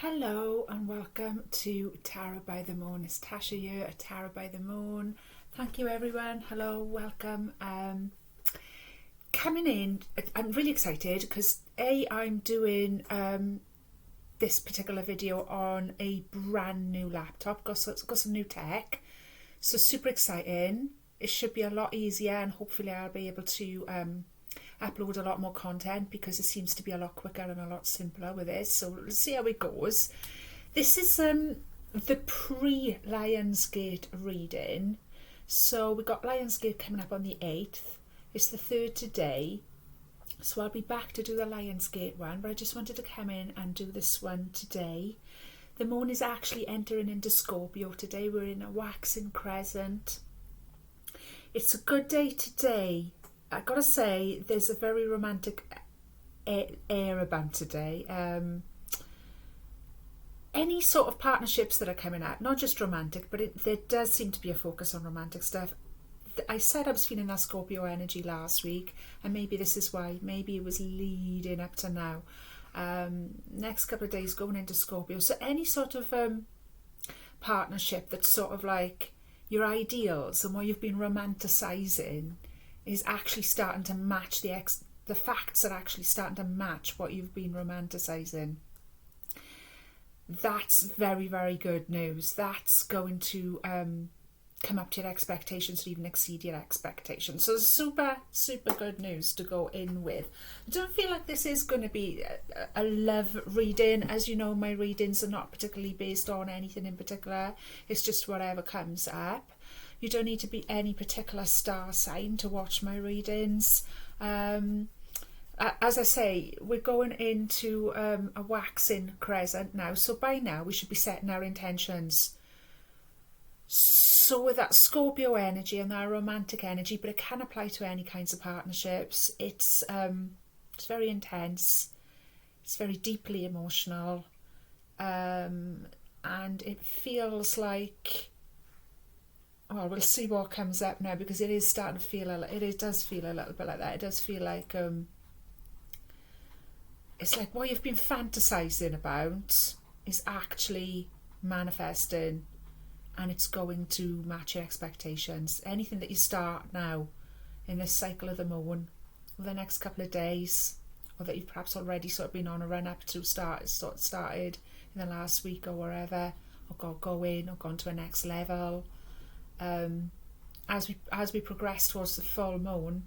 Hello and welcome to Tarot by the Moon. It's Tasha here at Tarot by the Moon. Thank you everyone. Hello, welcome. Coming in, I'm really excited because I'm doing this particular video on a brand new laptop. Got some new tech, so super exciting. It should be a lot easier and hopefully I'll be able to upload a lot more content because it seems to be a lot quicker and a lot simpler with this. So let's see how it goes. This is the pre-Lionsgate reading. So we got Lionsgate coming up on the 8th. It's the 3rd today. So I'll be back to do the Lionsgate one, but I just wanted to come in and do this one today. The moon is actually entering into Scorpio today. We're in a waxing crescent. It's a good day today. I gotta say, there's a very romantic air about today. Any sort of partnerships that are coming up, not just romantic, but there does seem to be a focus on romantic stuff. I said I was feeling that Scorpio energy last week, and maybe this is why. Maybe it was leading up to now. Next couple of days going into Scorpio. So any sort of partnership that's sort of like your ideals and what you've been romanticising is actually starting to match the facts are actually starting to match what you've been romanticising. That's very, very good news. That's going to come up to your expectations or even exceed your expectations. So super, super good news to go in with. I don't feel like this is going to be a love reading. As you know, my readings are not particularly based on anything in particular. It's just whatever comes up. You don't need to be any particular star sign to watch my readings. As I say, we're going into a waxing crescent now. So by now we should be setting our intentions. So with that Scorpio energy and that romantic energy, but it can apply to any kinds of partnerships. It's very intense. It's very deeply emotional. And it feels like, well, we'll see what comes up now because it is starting to feel it does feel a little bit like that. It does feel like it's like what you've been fantasizing about is actually manifesting, and it's going to match your expectations. Anything that you start now in this cycle of the moon, or the next couple of days, or that you've perhaps already sort of been on a run up to started in the last week or wherever, or got going or gone to a next level. As we progress towards the full moon,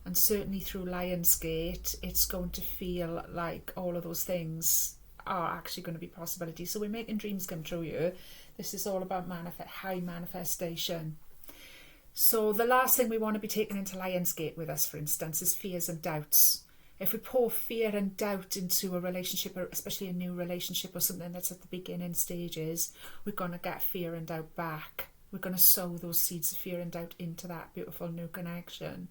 and certainly through Lionsgate, it's going to feel like all of those things are actually going to be possibilities. So we're making dreams come true here. This is all about high manifestation. So the last thing we want to be taking into Lionsgate with us, for instance, is fears and doubts. If we pour fear and doubt into a relationship, or especially a new relationship or something that's at the beginning stages, we're going to get fear and doubt back. We're going to sow those seeds of fear and doubt into that beautiful new connection.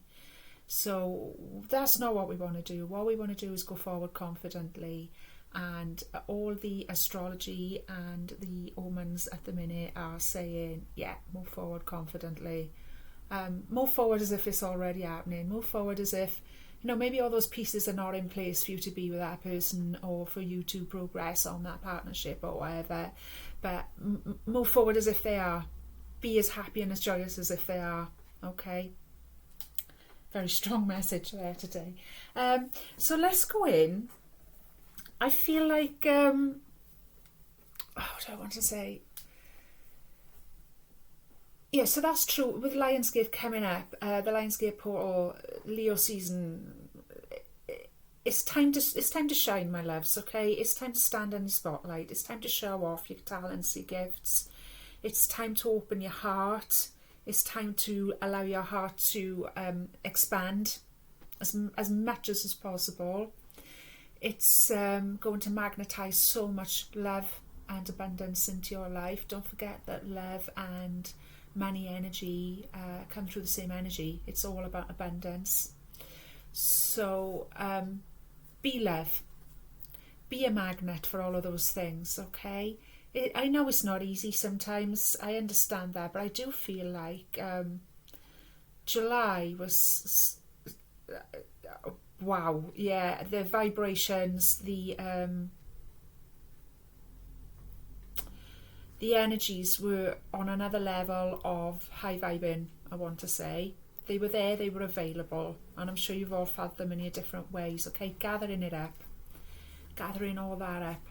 So that's not what we want to do. What we want to do is go forward confidently, and all the astrology and the omens at the minute are saying, yeah, move forward confidently. Move forward as if it's already happening. Move forward as if, maybe all those pieces are not in place for you to be with that person or for you to progress on that partnership or whatever. But move forward as if they are. Be as happy and as joyous as if they are. Okay? Very strong message there today. So let's go in. I feel like, what do I want to say? Yeah, so that's true. With Lionsgate coming up, the Lionsgate portal, Leo season, it's time to shine, my loves, okay? It's time to stand in the spotlight. It's time to show off your talents, your gifts. It's time to open your heart. It's time to allow your heart to expand as much as is possible. It's going to magnetize so much love and abundance into your life. Don't forget that love and money energy come through the same energy. It's all about abundance. So be love. Be a magnet for all of those things, okay? I know it's not easy sometimes. I understand that, but I do feel like July was wow, yeah, the vibrations, the the energies were on another level of high vibing, I want to say. They were there, they were available, and I'm sure you've all felt them in your different ways, okay? Gathering it up, gathering all that up.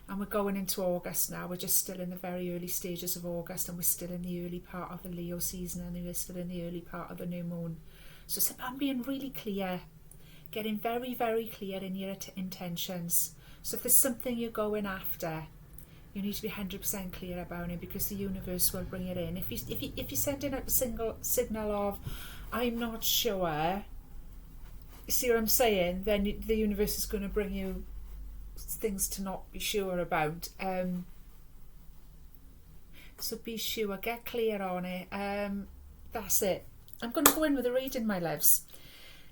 And we're going into August now. We're just still in the very early stages of August, and we're still in the early part of the Leo season, and we're still in the early part of the new moon. So it's about being really clear, getting very, very clear in your intentions. So if there's something you're going after, you need to be 100% clear about it, because the universe will bring it in. If you're sending out a single signal of, I'm not sure, you see what I'm saying, then the universe is going to bring you things to not be sure about. So be sure, get clear on it. That's it. I'm going to go in with a reading, my loves.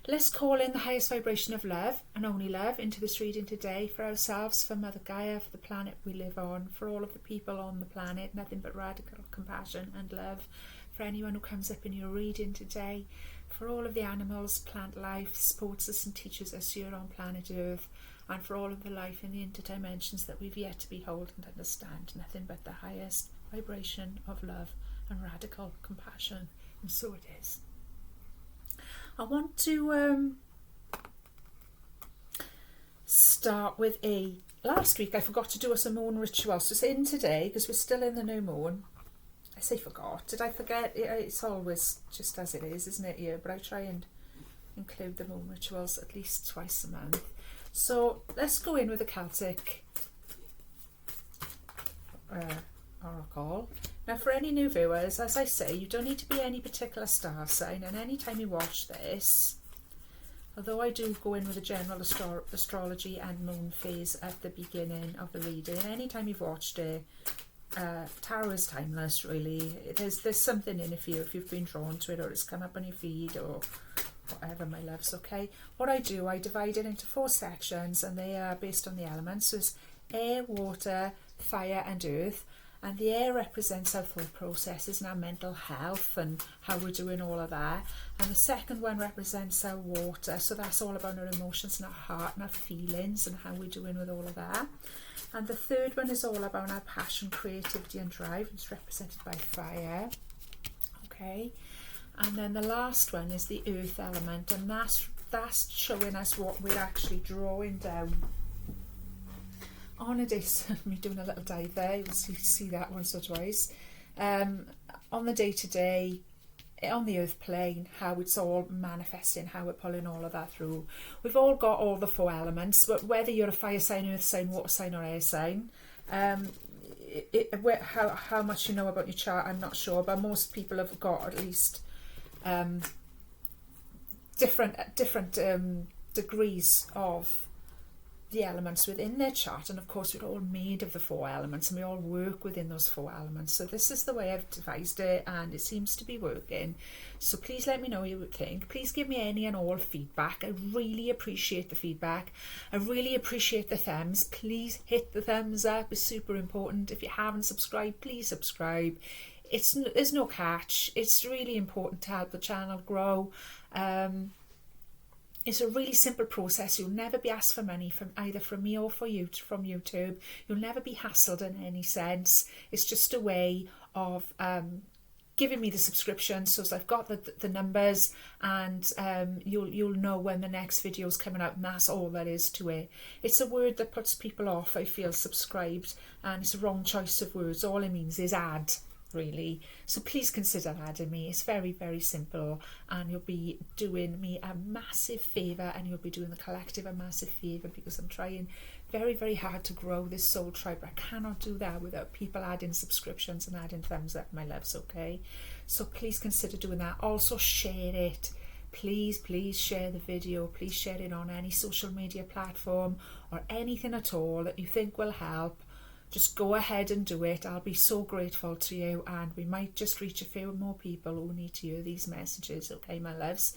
Let's call in the highest vibration of love and only love into this reading today, for ourselves, for Mother Gaia, for the planet we live on, for all of the people on the planet. Nothing but radical compassion and love for anyone who comes up in your reading today, for all of the animals, plant life, supports us and teaches us here on planet Earth, and for all of the life in the interdimensions that we've yet to behold and understand. Nothing but the highest vibration of love and radical compassion. And so it is. I want to start with last week I forgot to do us a moon ritual, so it's in today because we're still in the new moon. I say forgot, did I forget? It's always just as it is, isn't it? Yeah, but I try and include the moon rituals at least twice a month. So let's go in with a Celtic oracle. Now, for any new viewers, as I say, you don't need to be any particular star sign, and any time you watch this, although I do go in with a general astrology and moon phase at the beginning of the reading, any time you've watched it, tarot is timeless, really. There's something in it for you if you've been drawn to it, or it's come up on your feed, or whatever, my loves, okay? What I do, I divide it into 4 sections, and they are based on the elements. So it's air, water, fire and earth. And the air represents our thought processes and our mental health and how we're doing all of that. And the second one represents our water. So that's all about our emotions and our heart and our feelings and how we're doing with all of that. And the third one is all about our passion, creativity and drive. It's represented by fire. Okay. And then the last one is the earth element. And that's showing us what we're actually drawing down. On a day, me doing a little dive there, you'll see that once or twice. On the day-to-day, on the earth plane, how it's all manifesting, how we're pulling all of that through. We've all got all the 4 elements, but whether you're a fire sign, earth sign, water sign or air sign, how much you know about your chart, I'm not sure, but most people have got at least different degrees of the elements within their chart. And of course we're all made of the 4 elements, and we all work within those 4 elements. So this is the way I've devised it, and it seems to be working. So please let me know what you would think. Please give me any and all feedback. I really appreciate the feedback. I really appreciate the thumbs. Please hit the thumbs up, it's super important. If you haven't subscribed, please subscribe. There's no catch. It's really important to help the channel grow. It's a really simple process. You'll never be asked for money from me or from YouTube. You'll never be hassled in any sense. It's just a way of giving me the subscription, so as I've got the numbers, and you'll know when the next video is coming out, and that's all there is to it. It's a word that puts people off, I feel, subscribed, and it's a wrong choice of words. All it means is ad, really. So please consider adding me. It's very, very simple, and you'll be doing me a massive favour, and you'll be doing the collective a massive favour, because I'm trying very, very hard to grow this soul tribe. I cannot do that without people adding subscriptions and adding thumbs up, my loves, okay? So please consider doing that. Also share it. Please share the video. Please share it on any social media platform or anything at all that you think will help. Just go ahead and do it. I'll be so grateful to you, and we might just reach a few more people who need to hear these messages, okay, my loves?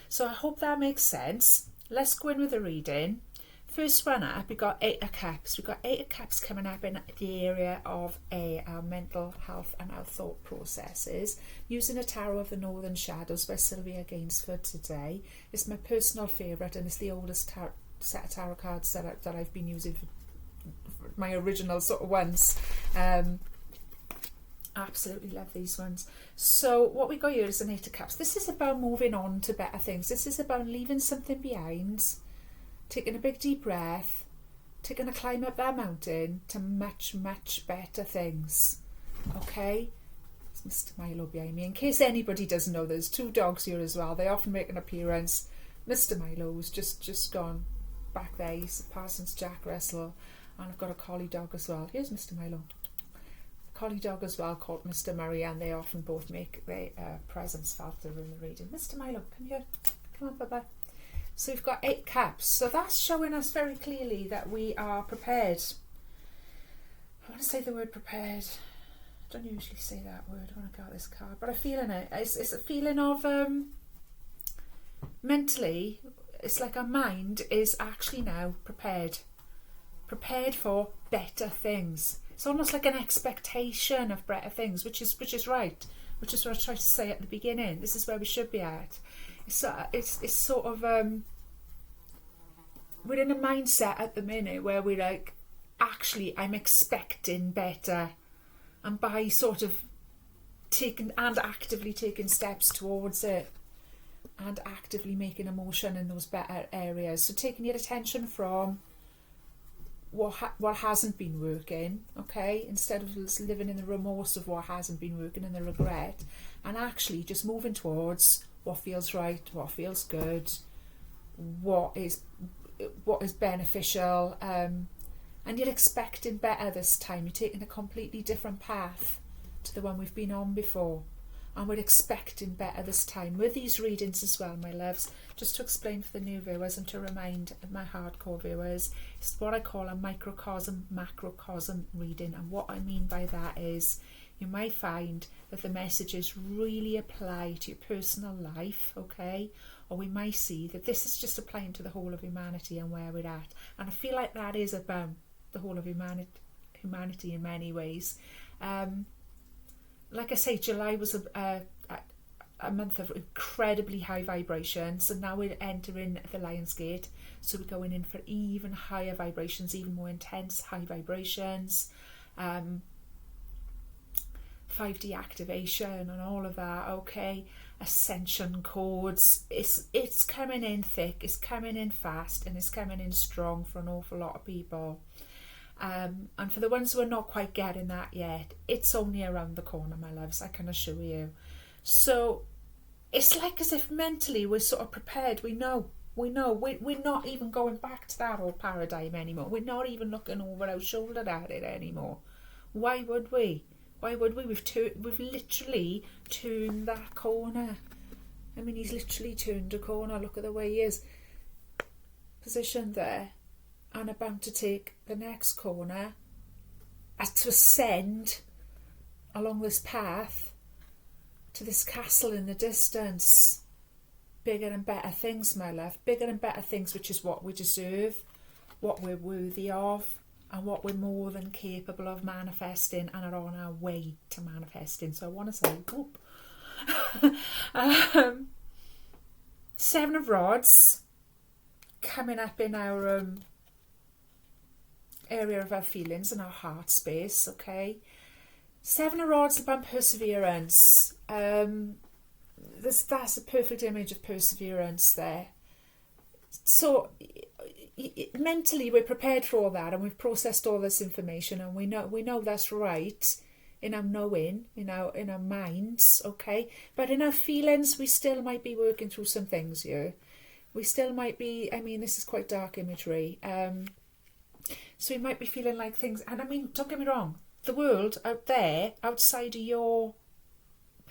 So I hope that makes sense. Let's go in with the reading. First one up, we got 8 of Cups. We've got 8 of Cups coming up in the area of our mental health and our thought processes. Using a Tarot of the Northern Shadows by Sylvia Gainsford today. It's my personal favourite, and it's the oldest set of tarot cards that I've been using for my original sort of ones. Absolutely love these ones. So what we got here is an Eight of Cups. This is about moving on to better things. This is about leaving something behind, taking a big deep breath, taking a climb up that mountain to much, much better things. Okay? It's Mr. Milo behind me. In case anybody doesn't know, there's 2 dogs here as well. They often make an appearance. Mr. Milo's just gone back there. He's Parsons Jack Russell. And I've got a collie dog as well. Here's Mr. Milo. Collie dog as well, called Mr. Murray, and they often both make their presence felt in the reading. Mr. Milo, come here. Come on, bye-bye. So we've got 8 cups. So that's showing us very clearly that we are prepared. I want to say the word prepared. I don't usually say that word when I got this card, but I'm feeling it. It's a feeling of mentally, it's like our mind is actually now prepared for better things. It's almost like an expectation of better things, which is right, which is what I tried to say at the beginning. This is where we should be at. It's sort of we're in a mindset at the minute where we're like, actually, I'm expecting better, and by sort of actively taking steps towards it, and actively making a motion in those better areas. So taking your attention from what hasn't been working, okay, instead of living in the remorse of what hasn't been working and the regret, and actually just moving towards what feels right, what feels good, what is beneficial, and you're expecting better this time. You're taking a completely different path to the one we've been on before, and we're expecting better this time with these readings as well, my loves. Just to explain for the new viewers and to remind my hardcore viewers, it's what I call a microcosm macrocosm reading, and what I mean by that is you might find that the messages really apply to your personal life, okay, or we might see that this is just applying to the whole of humanity and where we're at, and I feel like that is about the whole of humanity in many ways. Like I say, July was a month of incredibly high vibration, so now we're entering the Lion's Gate, so we're going in for even higher vibrations, even more intense high vibrations, 5D activation and all of that, okay, ascension codes. It's coming in thick, it's coming in fast, and it's coming in strong for an awful lot of people. And for the ones who are not quite getting that yet, it's only around the corner, my loves, I can assure you. So it's like as if mentally we're sort of prepared. We know we're not even going back to that old paradigm anymore. We're not even looking over our shoulder at it anymore. Why would we? We've literally turned that corner. I mean, he's literally turned a corner. Look at the way he is positioned there, and about to take the next corner, to ascend along this path to this castle in the distance. Bigger and better things, my love. Bigger and better things, which is what we deserve, what we're worthy of, and what we're more than capable of manifesting and are on our way to manifesting. So I want to say, whoop. 7 of Rods coming up in our area of our feelings and our heart space, okay. 7 of Rods about perseverance. That's a perfect image of perseverance there. So mentally we're prepared for all that, and we've processed all this information, and we know that's right in our knowing, in our minds, okay. But in our feelings, we still might be working through some things here. We still might be, I mean, this is quite dark imagery. So we might be feeling like things, and I mean, don't get me wrong, the world out there, outside of your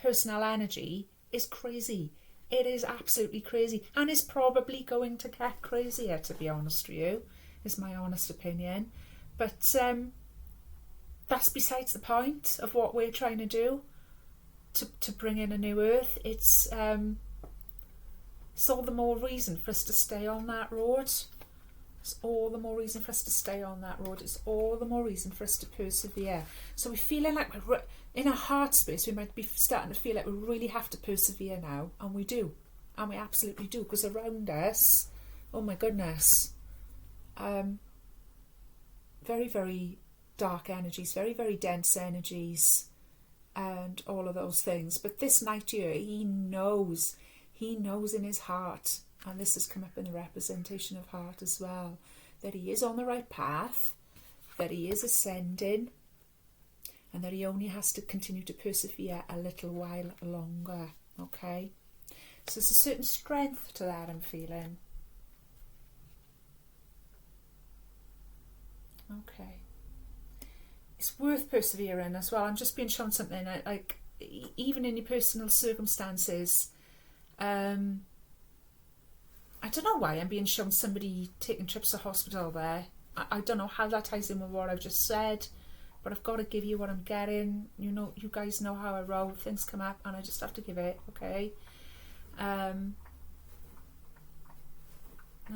personal energy, is crazy. It is absolutely crazy, and is probably going to get crazier, to be honest with you, is my honest opinion. But that's besides the point of what we're trying to do to bring in a new earth. It's all the more reason for us to stay on that road. It's all the more reason for us to stay on that road. It's all the more reason for us to persevere. So we're feeling like we're in our heart space. We might be starting to feel like we really have to persevere now, and we do, and we absolutely do, because around us, oh my goodness, very, very dark energies, very, very dense energies, and all of those things. But this knight here, he knows in his heart, and this has come up in the representation of heart as well, that he is on the right path, that he is ascending, and that he only has to continue to persevere a little while longer. Okay, so there's a certain strength to that I'm feeling. Okay, it's worth persevering as well. I'm just being shown something like even in your personal circumstances. I don't know why I'm being shown somebody taking trips to hospital there. I don't know how that ties in with what I've just said, but I've got to give you what I'm getting. You know, you guys know how I roll. Things come up and I just have to give it, okay? I'm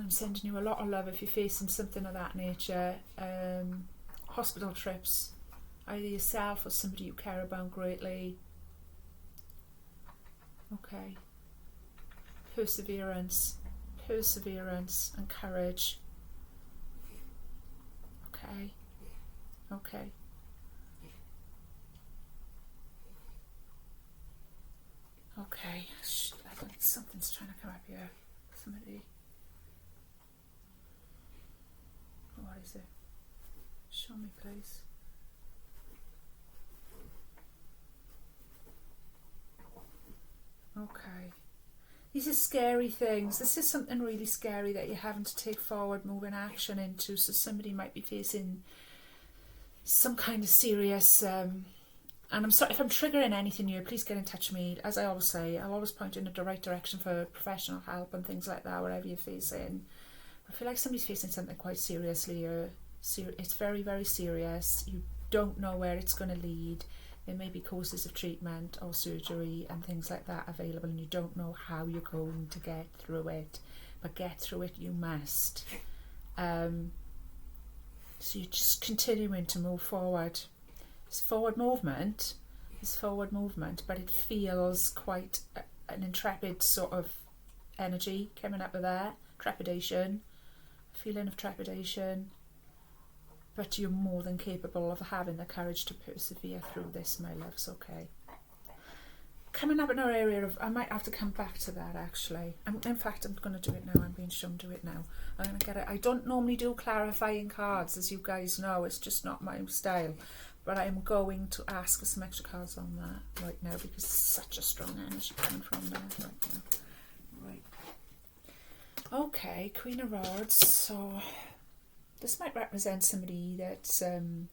sending you a lot of love if you're facing something of that nature. Hospital trips, either yourself or somebody you care about greatly. Okay. Perseverance and courage. Okay. Okay. Okay. Something's trying to come up here. Somebody. What is it? Show me, please. Okay. These are scary things. This is something really scary that you're having to take forward, moving action into. So somebody might be facing some kind of serious... and I'm sorry if I'm triggering anything here, please get in touch with me. As I always say, I'll always point you in the right direction for professional help and things like that, whatever you're facing. I feel like somebody's facing something quite seriously. It's very, very serious. You don't know where it's going to lead. There may be courses of treatment or surgery and things like that available, and you don't know how you're going to get through it. But get through it you must. So you're just continuing to move forward. It's forward movement, but it feels quite an intrepid sort of energy coming up with there. Trepidation, feeling of trepidation. But you're more than capable of having the courage to persevere through this, my loves, okay? Coming up in our area of... I might have to come back to that, actually. In fact, I'm going to do it now. I'm being shown to do it now. I'm going to get it. I don't normally do clarifying cards, as you guys know. It's just not my style. But I'm going to ask for some extra cards on that right now, because it's such a strong energy coming from there right now. Right. Okay, Queen of Rods. So... this might represent somebody that's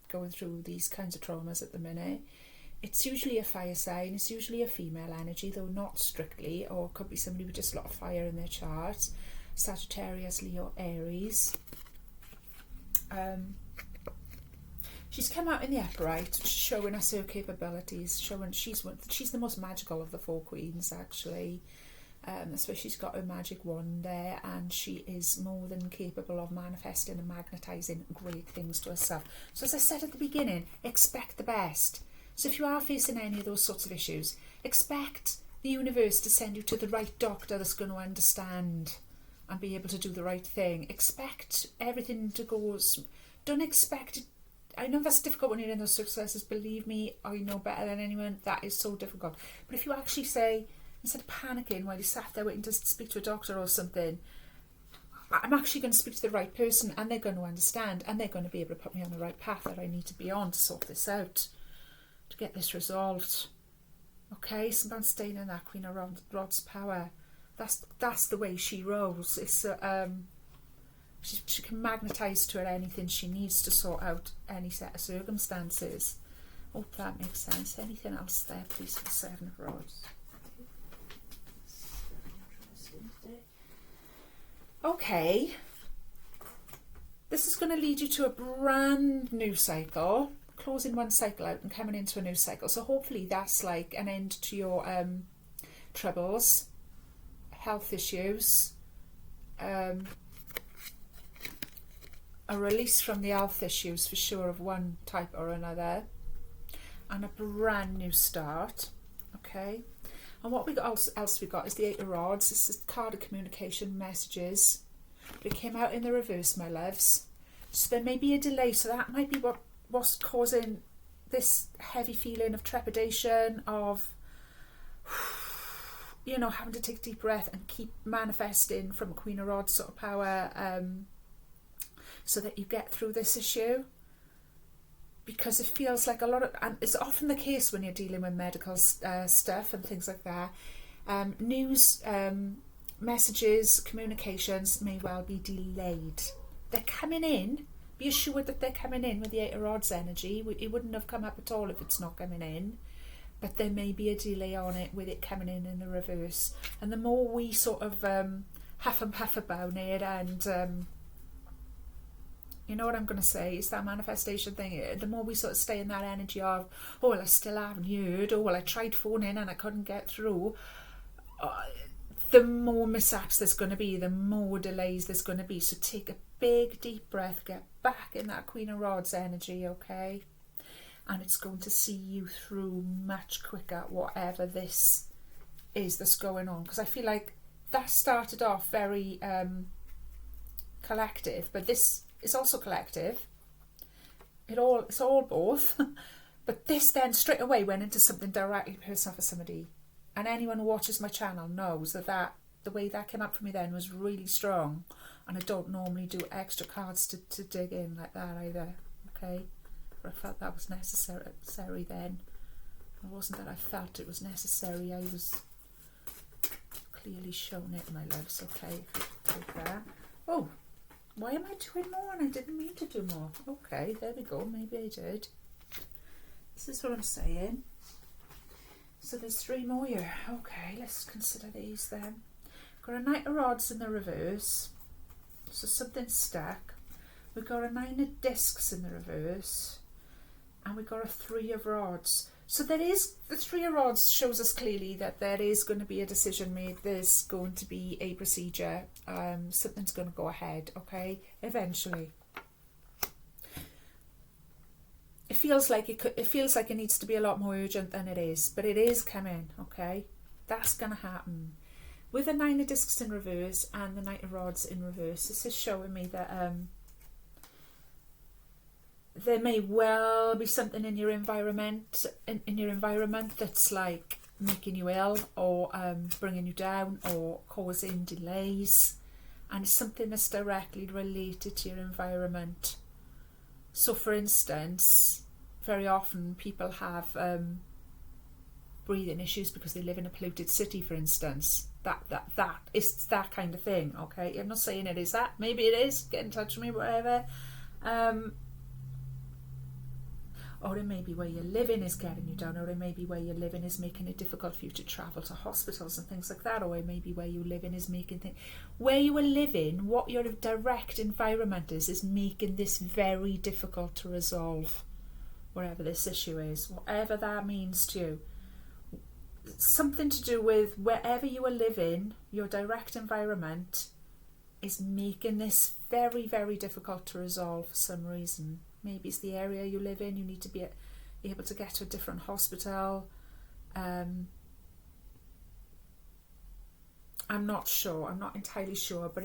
going through these kinds of traumas at the minute. It's usually a fire sign. It's usually a female energy, though not strictly. Or it could be somebody with just a lot of fire in their chart. Sagittarius, Leo, Aries. She's come out in the upright, showing us her capabilities. Showing she's the most magical of the four queens, actually. That's where she's got her magic wand there, and she is more than capable of manifesting and magnetising great things to herself. So as I said at the beginning, expect the best. So if you are facing any of those sorts of issues, expect the universe to send you to the right doctor that's going to understand and be able to do the right thing. Expect everything to go... Don't expect... I know that's difficult when you're in those successes. Believe me, I know better than anyone. That is so difficult. But if you actually say... instead of panicking while you sat there waiting to speak to a doctor or something, I'm actually going to speak to the right person, and they're going to understand, and they're going to be able to put me on the right path that I need to be on to sort this out, to get this resolved. Okay, it's about staying in that Queen of Rods power. That's the way she rolls. It's she can magnetise to her anything she needs to sort out any set of circumstances. Hope that makes sense. Anything else there, please, for the Seven of Rods? Okay, this is going to lead you to a brand new cycle, closing one cycle out and coming into a new cycle. So hopefully that's like an end to your troubles, health issues, a release from the health issues for sure of one type or another, and a brand new start. Okay. And what we got else we got is the Eight of Rods. This is the card of communication, messages. But it came out in the reverse, my loves. So there may be a delay. So that might be what's causing this heavy feeling of trepidation, of, you know, having to take a deep breath and keep manifesting from a Queen of Rods sort of power, so that you get through this issue. Because it feels like a lot of, and it's often the case when you're dealing with medical stuff and things like that, news, messages, communications may well be delayed. They're coming in. Be assured that they're coming in with the Eight of Rods energy. It wouldn't have come up at all if it's not coming in. But there may be a delay on it with it coming in the reverse. And the more we sort of huff and puff about it, and you know what I'm going to say, it's that manifestation thing. The more we sort of stay in that energy of, oh, well, I still haven't heard, oh, well, I tried phoning and I couldn't get through, the more mishaps there's going to be, the more delays there's going to be. So take a big deep breath, get back in that Queen of Rods energy, okay? And it's going to see you through much quicker, whatever this is that's going on. Because I feel like that started off very collective, but this is also collective. It's all both. But this then straight away went into something directly personal for somebody. And anyone who watches my channel knows that the way that came up for me then was really strong. And I don't normally do extra cards to dig in like that either, okay? But I felt that was necessary then. It wasn't that I felt it was necessary, I was clearly shown it, my loves, okay? Take that. Oh, why am I doing more? And I didn't mean to do more. Okay, there we go, maybe I did. This is what I'm saying. So there's 3 more here. Okay, let's consider these then. Got a Knight of Rods in the reverse. So something's stuck. We've got a 9 of Discs in the reverse. And we've got a 3 of Rods. So there is, the 3 of Rods shows us clearly that there is going to be a decision made. There's going to be a procedure. Something's going to go ahead, okay? Eventually. It feels like it needs to be a lot more urgent than it is, but it is coming, okay? That's going to happen. With the 9 of Discs in reverse and the Knight of Rods in reverse, this is showing me that there may well be something in your environment, in your environment that's like making you ill, or bringing you down, or causing delays, and it's something that's directly related to your environment. So, for instance, very often people have breathing issues because they live in a polluted city, for instance. That is that kind of thing, okay? I'm not saying it is that. Maybe it is. Get in touch with me, whatever. Or it may be where you're living is getting you down, or it may be where you're living is making it difficult for you to travel to hospitals and things like that, or it may be where you're living is making things... Where you are living, what your direct environment is making this very difficult to resolve, wherever this issue is, whatever that means to you. Something to do with wherever you are living, your direct environment is making this very, very difficult to resolve for some reason. Maybe it's the area you live in, you need to be able to get to a different hospital. I'm not sure, I'm not entirely sure, but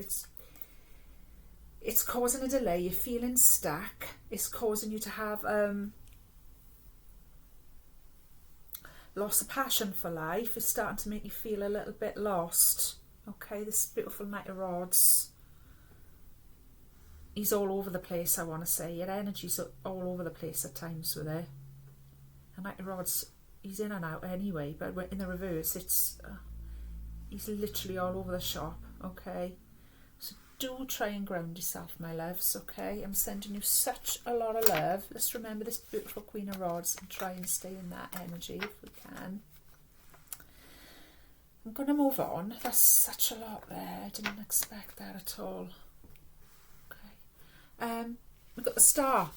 it's causing a delay. You're feeling stuck. It's causing you to have loss of passion for life. It's starting to make you feel a little bit lost. Okay, this beautiful Knight of Rods. He's all over the place, I want to say. Your energy's all over the place at times with it. And Knight of Rods, he's in and out anyway, but in the reverse, he's literally all over the shop, okay? So do try and ground yourself, my loves, okay? I'm sending you such a lot of love. Let's remember this beautiful Queen of Rods and try and stay in that energy if we can. I'm going to move on. That's such a lot there. I didn't expect that at all. We've got the Star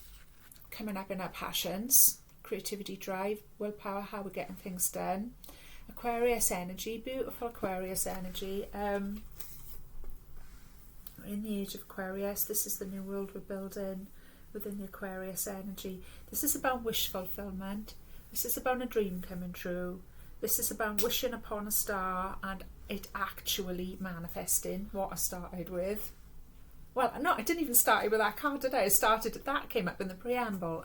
coming up in our passions, creativity, drive, willpower, how we're getting things done. Aquarius energy, beautiful Aquarius energy. We're in the age of Aquarius. This is the new world we're building within the Aquarius energy. This is about wish fulfillment. This is about a dream coming true. This is about wishing upon a star and it actually manifesting what I started with. Well, no, I didn't even start with that card today. I started that came up in the preamble.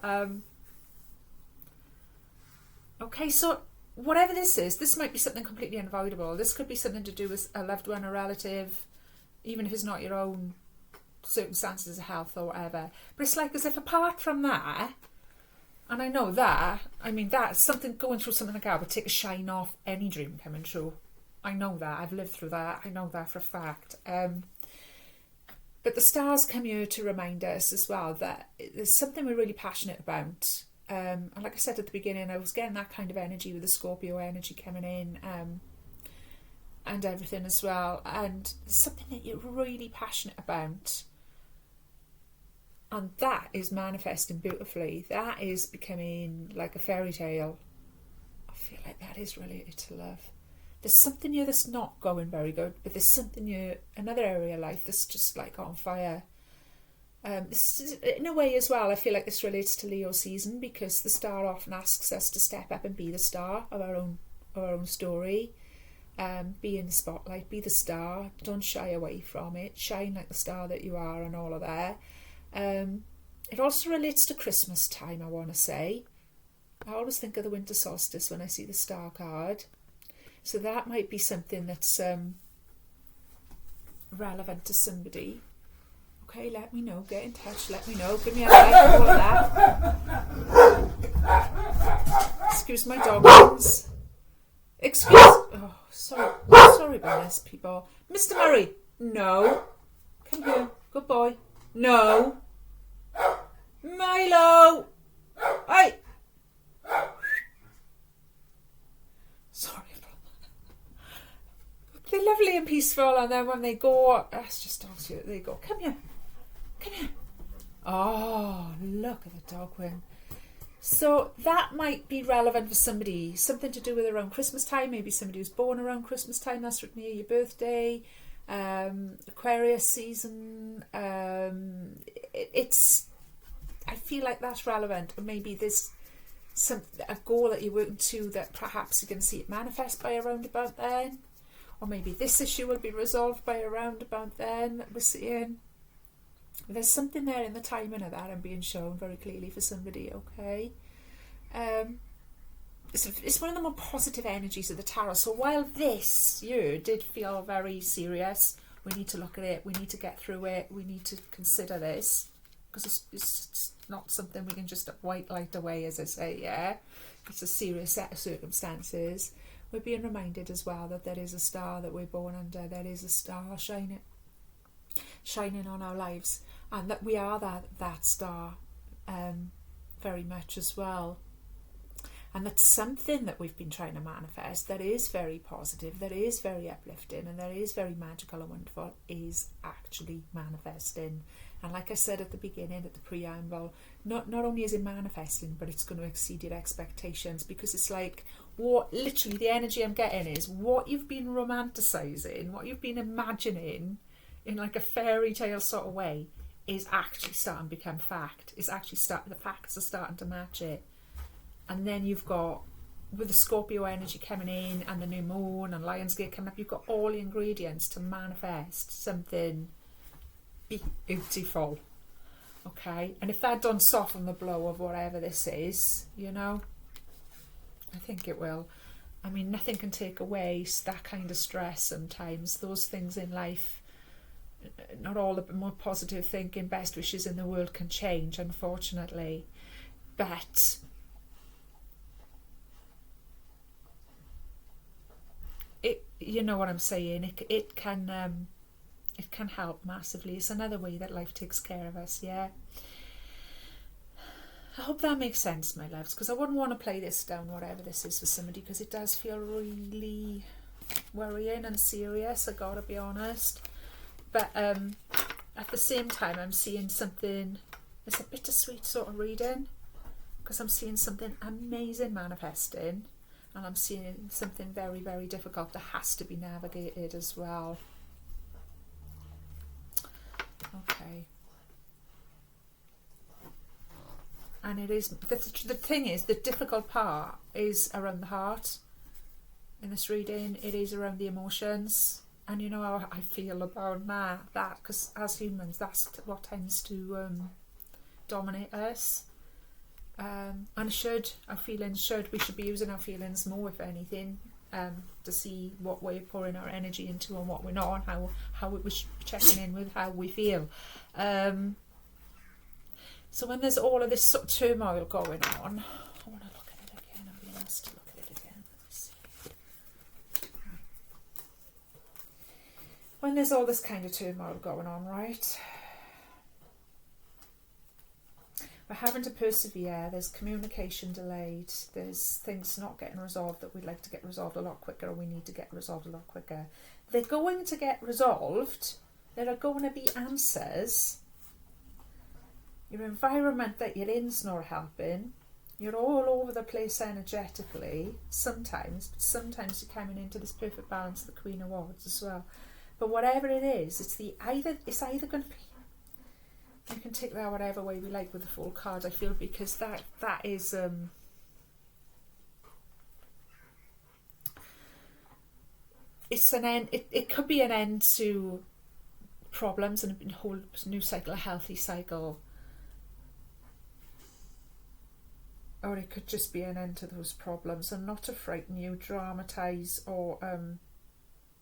Okay, so whatever this is, this might be something completely unavoidable. This could be something to do with a loved one, a relative, even if it's not your own circumstances of health or whatever. But it's like as if apart from that, and I know that, I mean, that's something, going through something like that would take a shine off any dream coming true. I know that. I've lived through that. I know that for a fact. But the stars come here to remind us as well that there's something we're really passionate about. And like I said at the beginning, I was getting that kind of energy with the Scorpio energy coming in, and everything as well. And something that you're really passionate about. And that is manifesting beautifully. That is becoming like a fairy tale. I feel like that is related to love. There's something here that's not going very good, but there's something here, another area of life that's just like on fire. This is, in a way as well, I feel like this relates to Leo season, because the star often asks us to step up and be the star of our own story. Be in the spotlight, be the star, don't shy away from it, shine like the star that you are and all of that. It also relates to Christmas time, I want to say. I always think of the winter solstice when I see the star card. So that might be something that's relevant to somebody. Okay, let me know. Get in touch. Let me know. Give me a like. All of that. Excuse my dogs. Excuse. Oh, sorry about this, people. Mr. Murray. No. Come here. Good boy. No. Milo. Hey. Sorry. They're lovely and peaceful, and then when they go, that's just dogs here. They go, come here. Come here. Oh, look at the dog wing. So that might be relevant for somebody. Something to do with around Christmas time. Maybe somebody who's born around Christmas time. That's near your birthday. Aquarius season. It's. I feel like that's relevant. Or maybe there's a goal that you're working to that perhaps you're going to see it manifest by around about then. Or maybe this issue will be resolved by around about then that we're seeing. There's something there in the timing of that and being shown very clearly for somebody, okay? It's one of the more positive energies of the tarot. So while this year did feel very serious, we need to look at it, we need to get through it, we need to consider this, because it's not something we can just white light away, as I say, yeah? It's a serious set of circumstances. We're being reminded as well that there is a star that we're born under, there is a star shining on our lives, and that we are that star very much as well. And that's something that we've been trying to manifest that is very positive, that is very uplifting, and that is very magical and wonderful, is actually manifesting. And like I said at the beginning, at the preamble, not only is it manifesting, but it's going to exceed your expectations, because it's like, what literally the energy I'm getting is what you've been romanticising, what you've been imagining in like a fairy tale sort of way, is actually starting to become fact. It's actually the facts are starting to match it. And then you've got, with the Scorpio energy coming in and the new moon and Lionsgate coming up, you've got all the ingredients to manifest something beautiful. Okay? And if that don't soften the blow of whatever this is, you know, I think it will. I mean, nothing can take away that kind of stress sometimes. Those things in life, not all the more positive thinking, best wishes in the world can change, unfortunately. But you know what I'm saying, it can help massively. It's another way that life takes care of us, yeah. I hope that makes sense, my loves, because I wouldn't want to play this down, whatever this is, for somebody, because it does feel really worrying and serious, I gotta be honest. But at the same time, I'm seeing something, it's a bittersweet sort of reading, because I'm seeing something amazing manifesting, and I'm seeing something very, very difficult that has to be navigated as well. Okay. And it is, the thing is, the difficult part is around the heart in this reading. It is around the emotions. And you know how I feel about that, because as humans, that's what tends to dominate us. And our feelings we should be using our feelings more, if anything, to see what we're pouring our energy into and what we're not, and how we should be checking in with how we feel. So when there's all of this sort of turmoil going on, I want to look at it again. I'm being asked to look at it again. Let's see. When there's all this kind of turmoil going on, right? We're having to persevere. There's communication delayed. There's things not getting resolved that we'd like to get resolved a lot quicker, or we need to get resolved a lot quicker. They're going to get resolved. There are going to be answers. Your environment that you're in's not helping. You're all over the place energetically sometimes, but sometimes you're coming into this perfect balance of the Queen of Wands as well. But whatever it is, it's either going to be, you can take that whatever way we like with the Fool card, I feel, because that is it's an end. It could be an end to problems and a whole new cycle, a healthy cycle, or it could just be an end to those problems. And not to frighten you, dramatise, or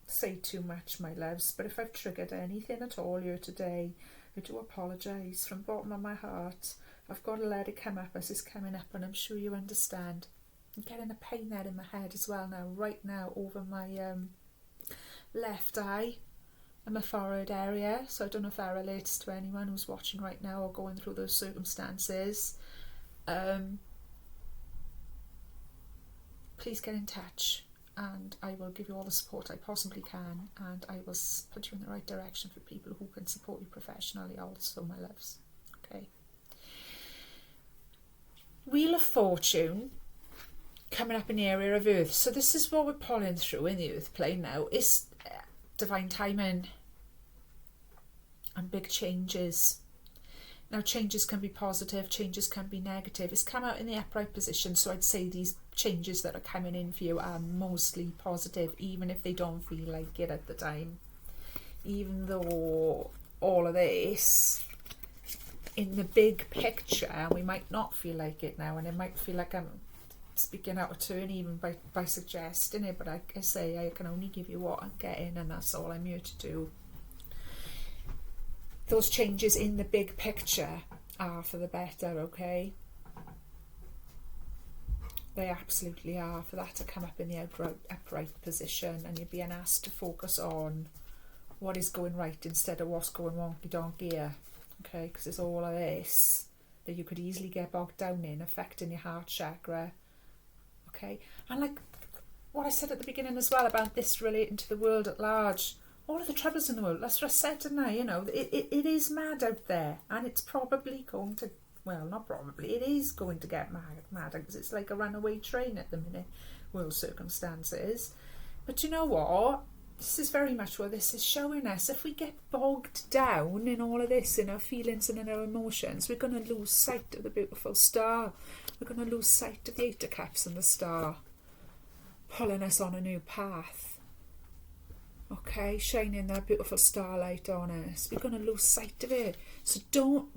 say too much, my loves, but if I've triggered anything at all here today, I do apologise from the bottom of my heart. I've got to let it come up as it's coming up, and I'm sure you understand. I'm getting a pain there in my head as well now, right now, over my left eye and my forehead area. So I don't know if that relates to anyone who's watching right now or going through those circumstances. Please get in touch, and I will give you all the support I possibly can, and I will put you in the right direction for people who can support you professionally also, my loves. Okay. Wheel of Fortune coming up in the area of Earth. So this is what we're pulling through in the Earth plane now. It's divine timing and big changes. Now, changes can be positive, changes can be negative. It's come out in the upright position, so I'd say these changes that are coming in for you are mostly positive, even if they don't feel like it at the time. Even though all of this, in the big picture, we might not feel like it now, and it might feel like I'm speaking out of turn even by suggesting it, but I say I can only give you what I'm getting, and that's all I'm here to do. Those changes in the big picture are for the better, okay? They absolutely are, for that to come up in the upright position, and you're being asked to focus on what is going right instead of what's going wonky donkey here, okay? Because there's all of this that you could easily get bogged down in, affecting your heart chakra, okay? And like what I said at the beginning as well about this relating to the world at large, all of the troubles in the world, that's what I said, didn't I? You know, it is mad out there, and it's probably going to, well, not probably, it is going to get mad, because it's like a runaway train at the minute, world circumstances. But you know what? This is very much what this is showing us. If we get bogged down in all of this, in our feelings and in our emotions, we're going to lose sight of the beautiful star. We're going to lose sight of the Eight of Cups and the star, pulling us on a new path. Okay, shining that beautiful starlight on us. We're going to lose sight of it. So don't,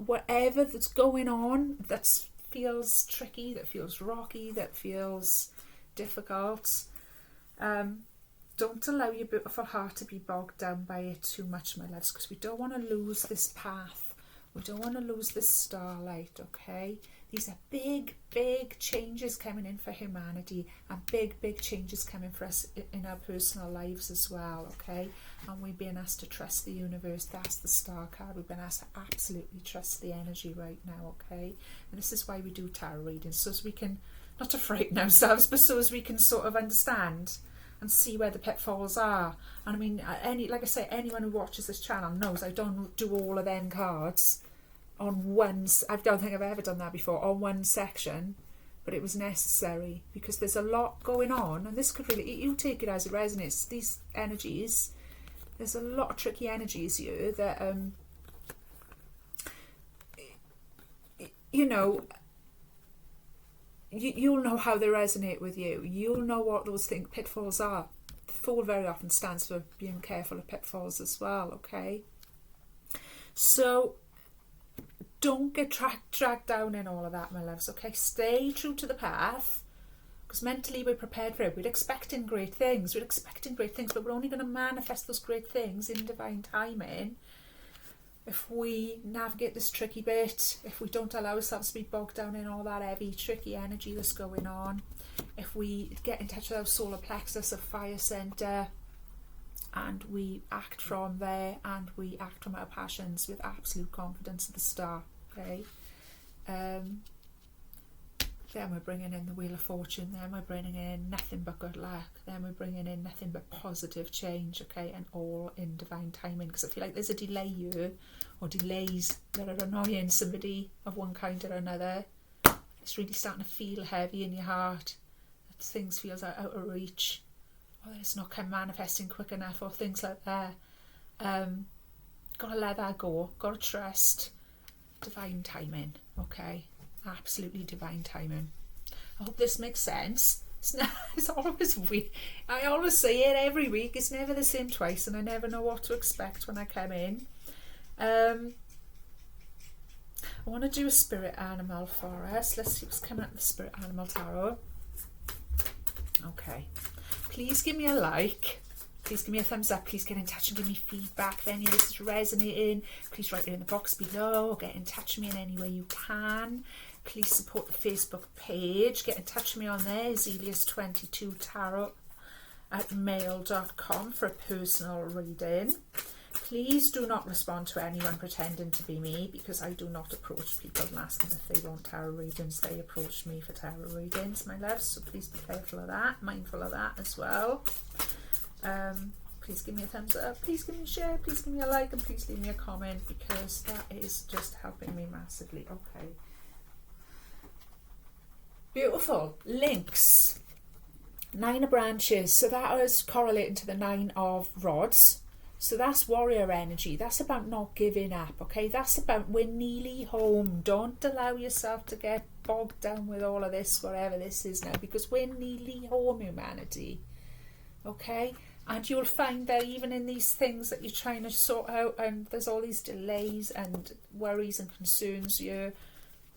whatever that's going on, that feels tricky, that feels rocky, that feels difficult, don't allow your beautiful heart to be bogged down by it too much, my loves, because we don't want to lose this path. We don't want to lose this starlight, okay? These are big, big changes coming in for humanity, and big, big changes coming for us in our personal lives as well, okay? And we've been asked to trust the universe. That's the star card. We've been asked to absolutely trust the energy right now, okay? And this is why we do tarot readings, so as we can, not to frighten ourselves, but so as we can sort of understand and see where the pitfalls are. And I mean, like I say, anyone who watches this channel knows I don't do all of them cards on one. I don't think I've ever done that before, on one section, but it was necessary because there's a lot going on, and this could really, you take it as it resonates, these energies, there's a lot of tricky energies here that you know, you'll know how they resonate with you. You'll know what those pitfalls are Fool very often stands for being careful of pitfalls as well, okay? So don't get dragged down in all of that, my loves, okay? Stay true to the path, because mentally we're prepared for it. We're expecting great things. But we're only going to manifest those great things in divine timing if we navigate this tricky bit, if we don't allow ourselves to be bogged down in all that heavy, tricky energy that's going on, if we get in touch with our solar plexus, our fire center, and we act from there, and we act from our passions with absolute confidence at the start, okay? Then we're bringing in the Wheel of Fortune, then we're bringing in nothing but good luck, then we're bringing in nothing but positive change, okay, and all in divine timing, because I feel like there's a delay here, or delays that are annoying somebody of one kind or another. It's really starting to feel heavy in your heart, that things feels out of reach, or that it's not kind of manifesting quick enough, or things like that. Gotta let that go, gotta trust divine timing, okay? Absolutely divine timing. I hope this makes sense. It's always weird. I always say it every week. It's never the same twice, and I never know what to expect when I come in. I want to do a spirit animal for us. Let's see what's coming up with the spirit animal tarot. Okay. Please give me a like. Please give me a thumbs up. Please get in touch and give me feedback if any of this is resonating. Please write it in the box below, or get in touch with me in any way you can. Please support the Facebook page. Get in touch with me on there, zelius22tarot@mail.com for a personal reading. Please do not respond to anyone pretending to be me, because I do not approach people and ask them if they want tarot readings. They approach me for tarot readings, my loves, so please be careful of that, mindful of that as well. Please give me a thumbs up, please give me a share, please give me a like, and please leave me a comment, because that is just helping me massively. Okay. Beautiful. Links. 9 of branches. So that is correlating to the 9 of rods. So that's warrior energy. That's about not giving up, okay? That's about we're nearly home. Don't allow yourself to get bogged down with all of this, wherever this is now, because we're nearly home, humanity. Okay? And you'll find that even in these things that you're trying to sort out, and there's all these delays and worries and concerns, you're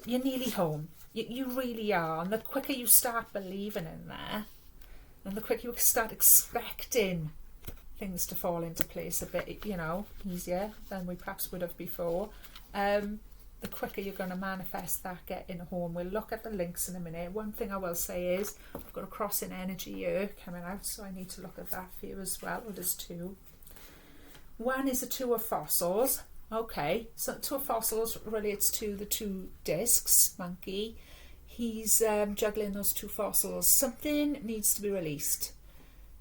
nearly home. You really are. And the quicker you start believing in that, and the quicker you start expecting things to fall into place a bit, easier than we perhaps would have before, the quicker you're going to manifest that getting home. We'll look at the links in a minute. One thing I will say is I've got a crossing energy here coming out, so I need to look at that for you as well. Well, there's 2. One is the 2 of fossils. Okay, so 2 of fossils relates to the 2 discs, monkey. He's juggling those 2 fossils. Something needs to be released.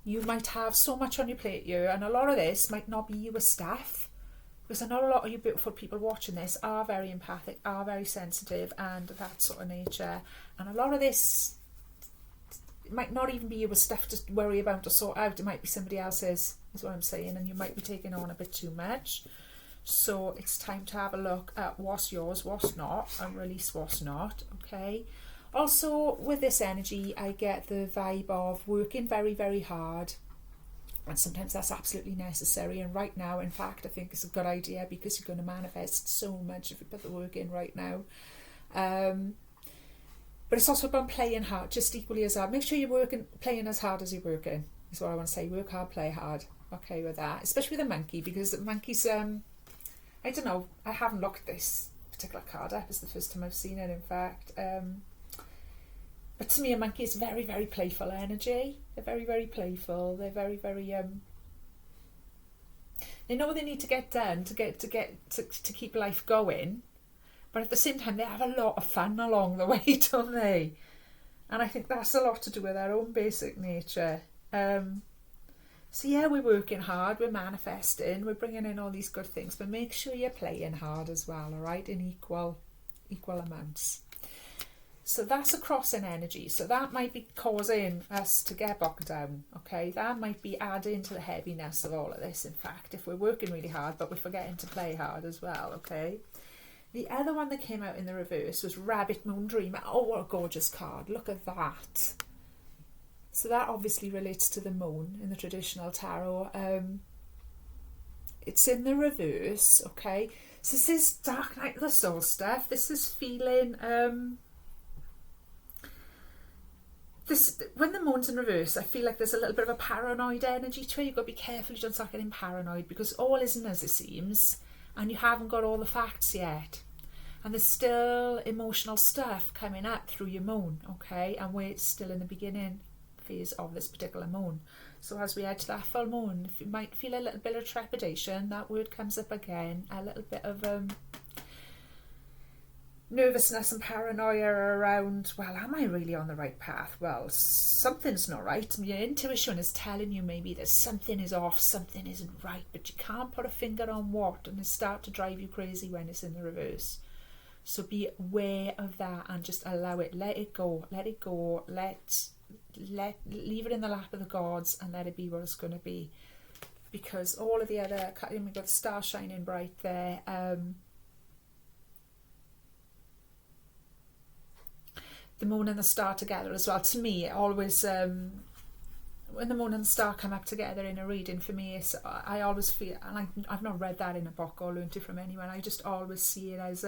You might have so much on your plate here, and a lot of this might not be you as staff, because I know a lot of you beautiful people watching this are very empathic, are very sensitive, and that sort of nature. And a lot of this, it might not even be you as stuff to worry about or sort out. It might be somebody else's, is what I'm saying, and you might be taking on a bit too much. So it's time to have a look at what's yours, what's not, and release what's not, okay? Also, with this energy, I get the vibe of working very, very hard. And sometimes that's absolutely necessary. And right now, in fact, I think it's a good idea, because you're going to manifest so much if you put the work in right now. But it's also about playing hard, just equally as hard. Make sure you're playing as hard as you're working, is what I want to say. Work hard, play hard. Okay with that. Especially with a monkey, because the monkey's... I don't know, I haven't looked at this particular card up. It's the first time I've seen it, in fact. But to me, a monkey is very, very playful energy. They're very, very playful. They're very, very... they know what they need to get done to keep life going. But at the same time, they have a lot of fun along the way, don't they? And I think that's a lot to do with their own basic nature. So yeah, we're working hard, we're manifesting, we're bringing in all these good things, but make sure you're playing hard as well, all right, in equal amounts. So that's a crossing energy. So that might be causing us to get bogged down, okay? That might be adding to the heaviness of all of this, in fact, if we're working really hard, but we're forgetting to play hard as well, okay? The other one that came out in the reverse was Rabbit Moon Dreamer. Oh, what a gorgeous card. Look at that. So that obviously relates to the moon in the traditional tarot. It's in the reverse, okay? So this is dark night of the soul stuff. This is feeling this, when the moon's in reverse, I feel like there's a little bit of a paranoid energy to it. You've got to be careful you don't start getting paranoid, because all isn't as it seems, and you haven't got all the facts yet. And there's still emotional stuff coming up through your moon, okay? And we're still in the beginning phase of this particular moon. So as we head to that full moon, you might feel a little bit of trepidation. That word comes up again. A little bit of nervousness and paranoia around, well, am I really on the right path? Well, something's not right. Your intuition is telling you maybe that something is off, something isn't right, but you can't put a finger on what, and it starts to drive you crazy when it's in the reverse. So be aware of that and just allow it. Let it go. Let it go. Leave it in the lap of the gods and let it be what it's going to be. Because all of the other, we've got the star shining bright there. The moon and the star together as well. To me, it always, when the moon and the star come up together in a reading, for me, I always feel, and I've not read that in a book or learnt it from anyone, I just always see it as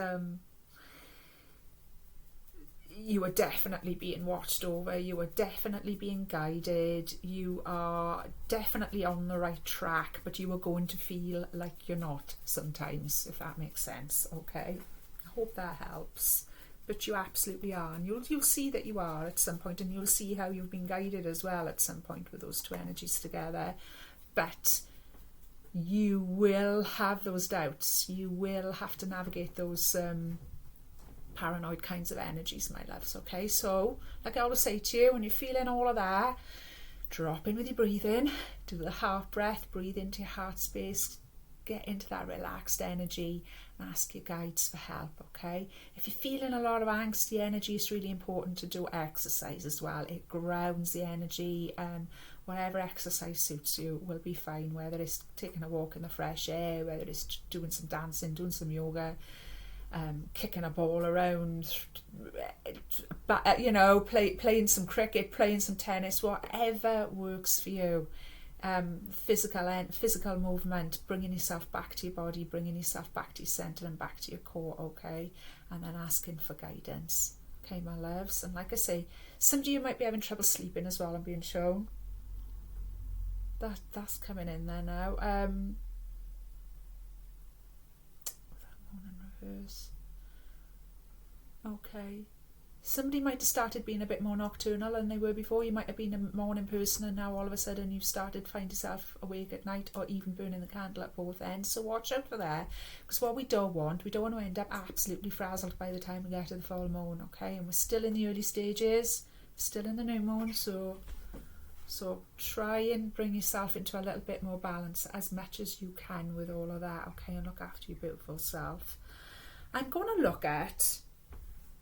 you are definitely being watched over, you are definitely being guided, you are definitely on the right track, but you are going to feel like you're not sometimes, if that makes sense, okay? I hope that helps. But you absolutely are, and you'll see that you are at some point, and you'll see how you've been guided as well at some point with those two energies together. But you will have those doubts. You will have to navigate those paranoid kinds of energies, my loves, okay? So, like I always say to you, when you're feeling all of that, drop in with your breathing, do the heart breath, breathe into your heart space, get into that relaxed energy, and ask your guides for help, okay? If you're feeling a lot of angsty energy, it's really important to do exercise as well. It grounds the energy, and whatever exercise suits you will be fine, whether it's taking a walk in the fresh air, whether it's doing some dancing, doing some yoga, kicking a ball around, playing some cricket, playing some tennis, whatever works for you. Physical movement, bringing yourself back to your body, bringing yourself back to your centre and back to your core, okay? And then asking for guidance, okay, my loves? And like I say, some of you might be having trouble sleeping as well, I'm being shown. That's coming in there now. That morning reverse. Okay. Somebody might have started being a bit more nocturnal than they were before. You might have been a morning person and now all of a sudden you've started to find yourself awake at night, or even burning the candle at both ends. So watch out for that, because what we don't want to end up absolutely frazzled by the time we get to the full moon, okay? And we're still in the early stages, still in the new moon, so try and bring yourself into a little bit more balance as much as you can with all of that, okay? And look after your beautiful self. I'm going to look at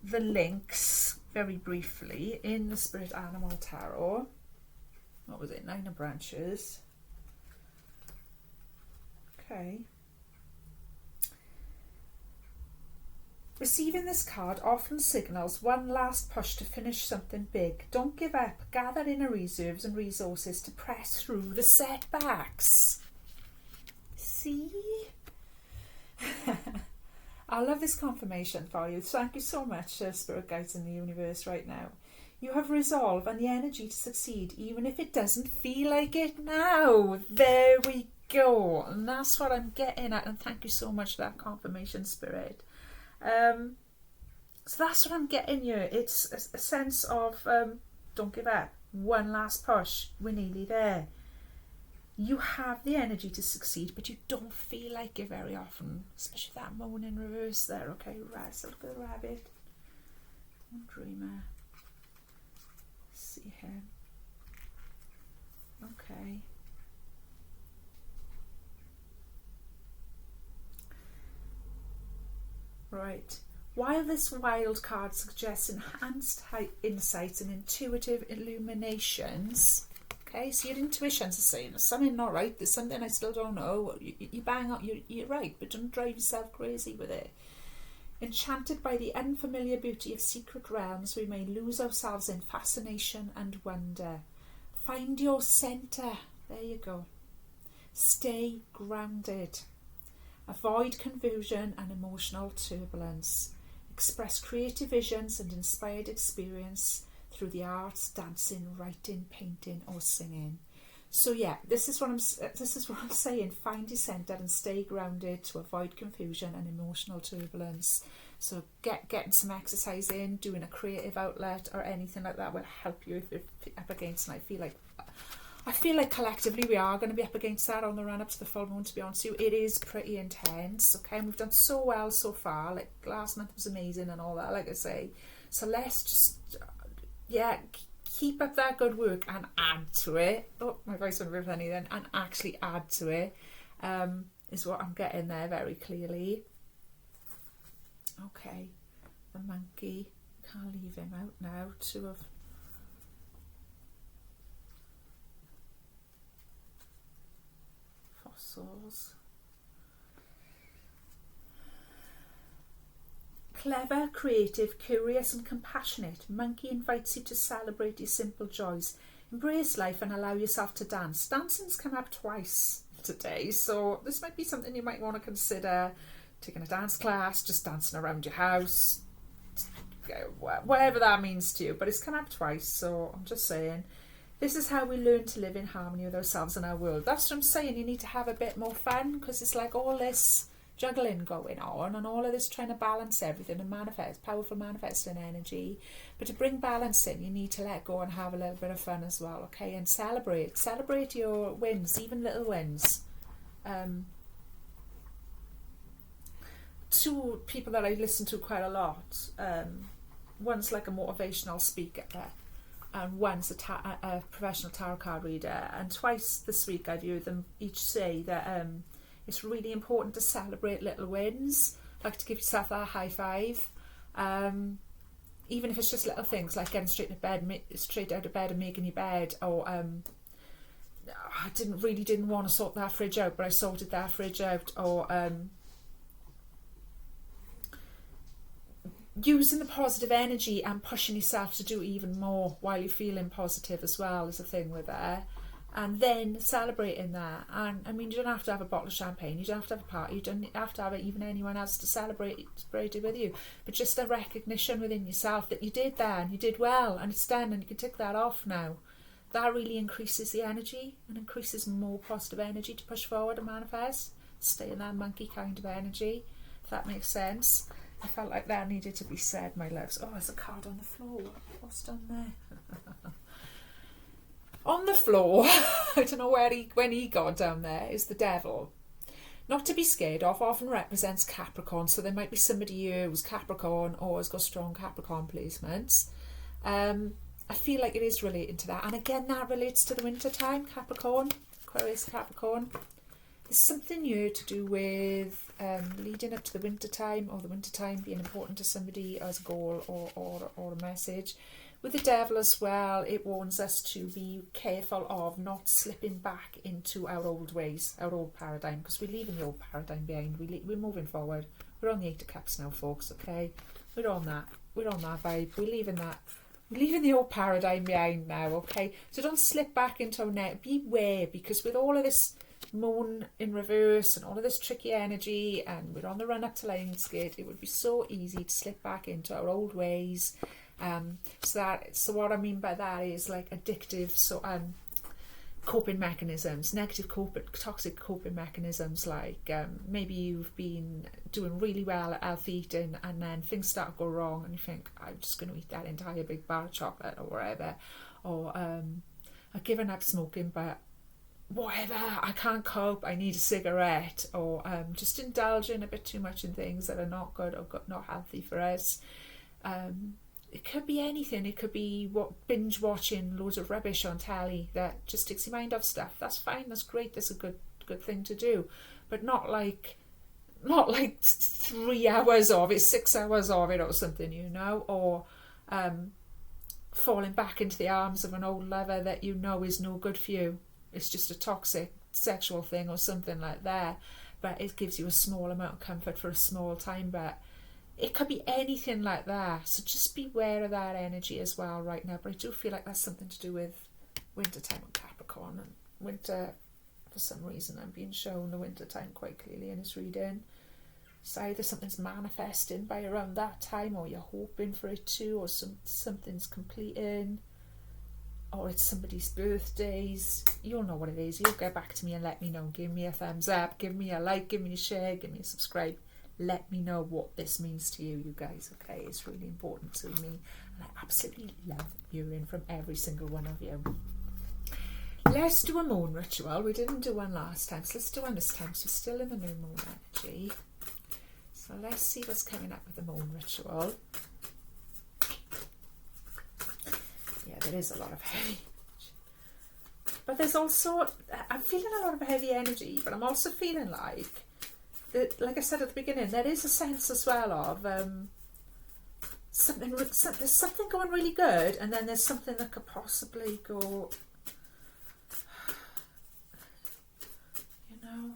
the links very briefly in the Spirit Animal Tarot. What was it? 9 of Branches. Okay. Receiving this card often signals one last push to finish something big. Don't give up. Gather inner reserves and resources to press through the setbacks. See? I love this confirmation for you. Thank you so much, Spirit Guides in the universe right now. You have resolve and the energy to succeed, even if it doesn't feel like it now. There we go. And that's what I'm getting at. And thank you so much for that confirmation, Spirit. So that's what I'm getting here. It's a sense of don't give up. One last push. We're nearly there. You have the energy to succeed, but you don't feel like it very often, especially that moon in reverse there. Okay, right, so look at the rabbit. Dreamer. See him. Okay. Right. While this wild card suggests enhanced insights and intuitive illuminations, okay, so your intuitions are saying there's something not right, there's something I still don't know, you bang up, you're right, but don't drive yourself crazy with it. Enchanted by the unfamiliar beauty of secret realms, we may lose ourselves in fascination and wonder. Find your centre. There you go. Stay grounded. Avoid confusion and emotional turbulence. Express creative visions and inspired experience through the arts, dancing, writing, painting, or singing. So yeah, this is what I'm saying. Find your centre and stay grounded to avoid confusion and emotional turbulence. So getting some exercise in, doing a creative outlet or anything like that will help you if you're up against. And I feel like collectively we are going to be up against that on the run up to the full moon. To be honest with you, it is pretty intense. Okay, and we've done so well so far. Like last month was amazing and all that. Like I say, so let's just keep up that good work and add to it. Oh, my voice went very funny then. And actually add to it is what I'm getting there very clearly. Okay, the monkey, can't leave him out now. 2 of fossils. Clever, creative, curious and compassionate, monkey invites you to celebrate your simple joys. Embrace life and allow yourself to dance. Dancing's come up twice today, so this might be something you might want to consider. Taking a dance class, just dancing around your house, whatever that means to you. But it's come up twice, so I'm just saying, this is how we learn to live in harmony with ourselves and our world. That's what I'm saying. You need to have a bit more fun, because it's like all this juggling going on and all of this trying to balance everything and manifest, powerful manifesting energy. But to bring balance in, you need to let go and have a little bit of fun as well, okay? And celebrate your wins, even little wins. 2 people that I listen to quite a lot, one's like a motivational speaker and one's a professional tarot card reader, and twice this week I've heard them each say that it's really important to celebrate little wins, like to give yourself that high five, even if it's just little things like getting straight out of bed and making your bed, or I didn't want to sort that fridge out, but I sorted that fridge out, or using the positive energy and pushing yourself to do even more while you're feeling positive as well is a thing with there. And then celebrating that. And I mean, you don't have to have a bottle of champagne, you don't have to have a party, you don't have to have even anyone else to celebrate it with you, but just a recognition within yourself that you did that and you did well and it's done and you can tick that off now. That really increases the energy and increases more positive energy to push forward and manifest. Stay in that monkey kind of energy, if that makes sense. I felt like that needed to be said, my loves. Oh, there's a card on the floor. What's done there? On the floor, I don't know when he got down there, is the devil. Not to be scared of, often represents Capricorn, so there might be somebody here who's Capricorn or has got strong Capricorn placements. I feel like it is relating to that. And again, that relates to the winter time, Capricorn, Aquarius, Capricorn. There's something here to do with leading up to the winter time, or the winter time being important to somebody as a goal or a message. With the devil as well, it warns us to be careful of not slipping back into our old ways, our old paradigm, because we're leaving the old paradigm behind. We're moving forward. We're on the 8 of Cups now, folks, okay? We're on that vibe. We're leaving the old paradigm behind now, okay? So don't slip back into net. Beware, because with all of this moon in reverse and all of this tricky energy, and we're on the run up to Lionsgate, it would be so easy to slip back into our old ways. So what I mean by that is like addictive coping mechanisms, toxic coping mechanisms, like maybe you've been doing really well at healthy eating and then things start to go wrong and you think, I'm just going to eat that entire big bar of chocolate or whatever, or I've given up smoking, but whatever, I can't cope, I need a cigarette, or just indulging a bit too much in things that are not good or not healthy for us. It could be anything. It could be binge watching loads of rubbish on telly that just takes your mind off stuff. That's fine, that's great, that's a good thing to do, but not like 3 hours of it, 6 hours of it or something, you know, or falling back into the arms of an old lover that you know is no good for you. It's just a toxic sexual thing or something like that, but it gives you a small amount of comfort for a small time. But it could be anything like that, so just beware of that energy as well right now. But I do feel like that's something to do with winter time with Capricorn, and winter, for some reason, I'm being shown the winter time quite clearly in this reading. So either something's manifesting by around that time, or you're hoping for it to, or something's completing, or it's somebody's birthdays. You'll know what it is. You'll get back to me and let me know. Give me a thumbs up, give me a like, give me a share, give me a subscribe. Let me know what this means to you, you guys, okay? It's really important to me, and I absolutely love hearing from every single one of you. Let's do a moon ritual. We didn't do one last time, so let's do one this time. So we're still in the new moon energy. So let's see what's coming up with the moon ritual. Yeah, there is a lot of heavy. But there's also, I'm feeling a lot of heavy energy, but I'm also feeling like I said at the beginning, there is a sense as well of there's something going really good, and then there's something that could possibly go, you know.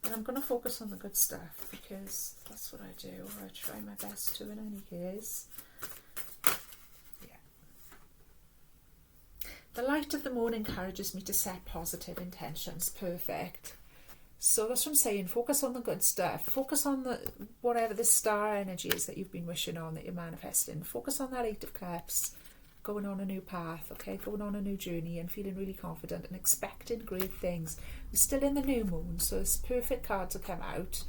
But I'm going to focus on the good stuff, because that's what I do, or I try my best to in any case. Yeah. The light of the moon encourages me to set positive intentions. Perfect. So that's what I'm saying. Focus on the good stuff. Focus on the whatever the star energy is that you've been wishing on, that you're manifesting. Focus on that 8 of Cups, going on a new path, okay? Going on a new journey and feeling really confident and expecting great things. We're still in the new moon, so it's perfect card to come out.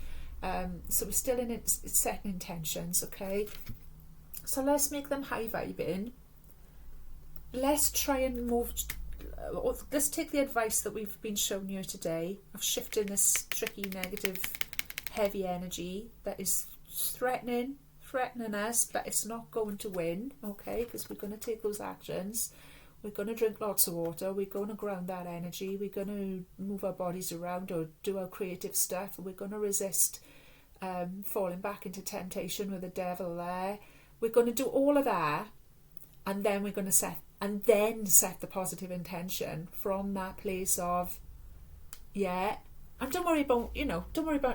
So we're still in it, it's setting intentions, okay? So let's make them high vibing. Let's try and move. Let's take the advice that we've been shown here today of shifting this tricky, negative, heavy energy that is threatening us, but it's not going to win, okay? Because we're going to take those actions. We're going to drink lots of water. We're going to ground that energy. We're going to move our bodies around or do our creative stuff. We're going to resist falling back into temptation with the devil there. We're going to do all of that, and then we're going to set the positive intention from that place of, yeah. And don't worry about,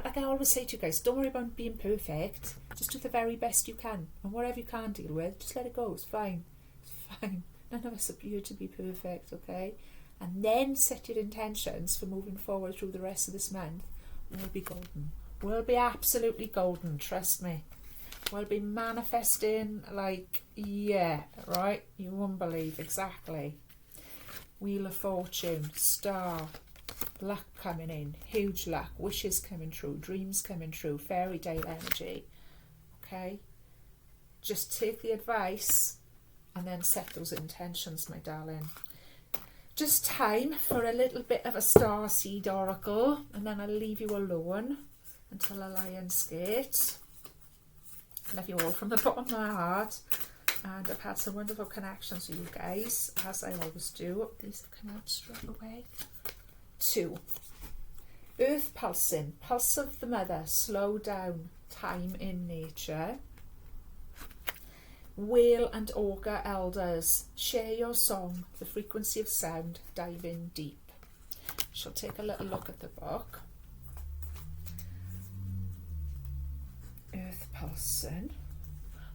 like I always say to you guys, don't worry about being perfect. Just do the very best you can. And whatever you can't deal with, just let it go. It's fine. It's fine. None of us appear to be perfect, okay? And then set your intentions for moving forward through the rest of this month. We'll be golden. We'll be absolutely golden, trust me. We'll be manifesting like, yeah, right? You won't believe, exactly. Wheel of Fortune, star, luck coming in, huge luck, wishes coming true, dreams coming true, fairy tale energy, okay? Just take the advice and then set those intentions, my darling. Just time for a little bit of a star seed oracle, and then I'll leave you alone until the Lion's Gate. Love you all from the bottom of my heart, and I've had some wonderful connections with you guys, as I always do. These have come out straight away. 2. Earth pulsing, pulse of the mother, slow down, time in nature. Whale and augur elders, share your song, the frequency of sound, dive in deep. Shall take a little look at the book. Earth pulsing.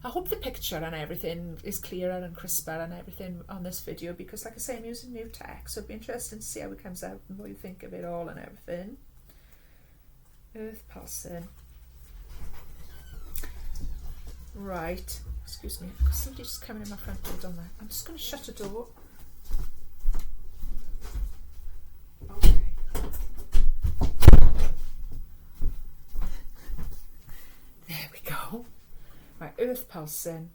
I hope the picture and everything is clearer and crisper and everything on this video, because like I say, I'm using new tech, so it'd be interesting to see how it comes out and what you think of it all and everything. Earth pulsing. Right, excuse me, somebody's just coming in my front door down there. I'm just going to shut the door. Okay. There we go. Right, earth pulsing.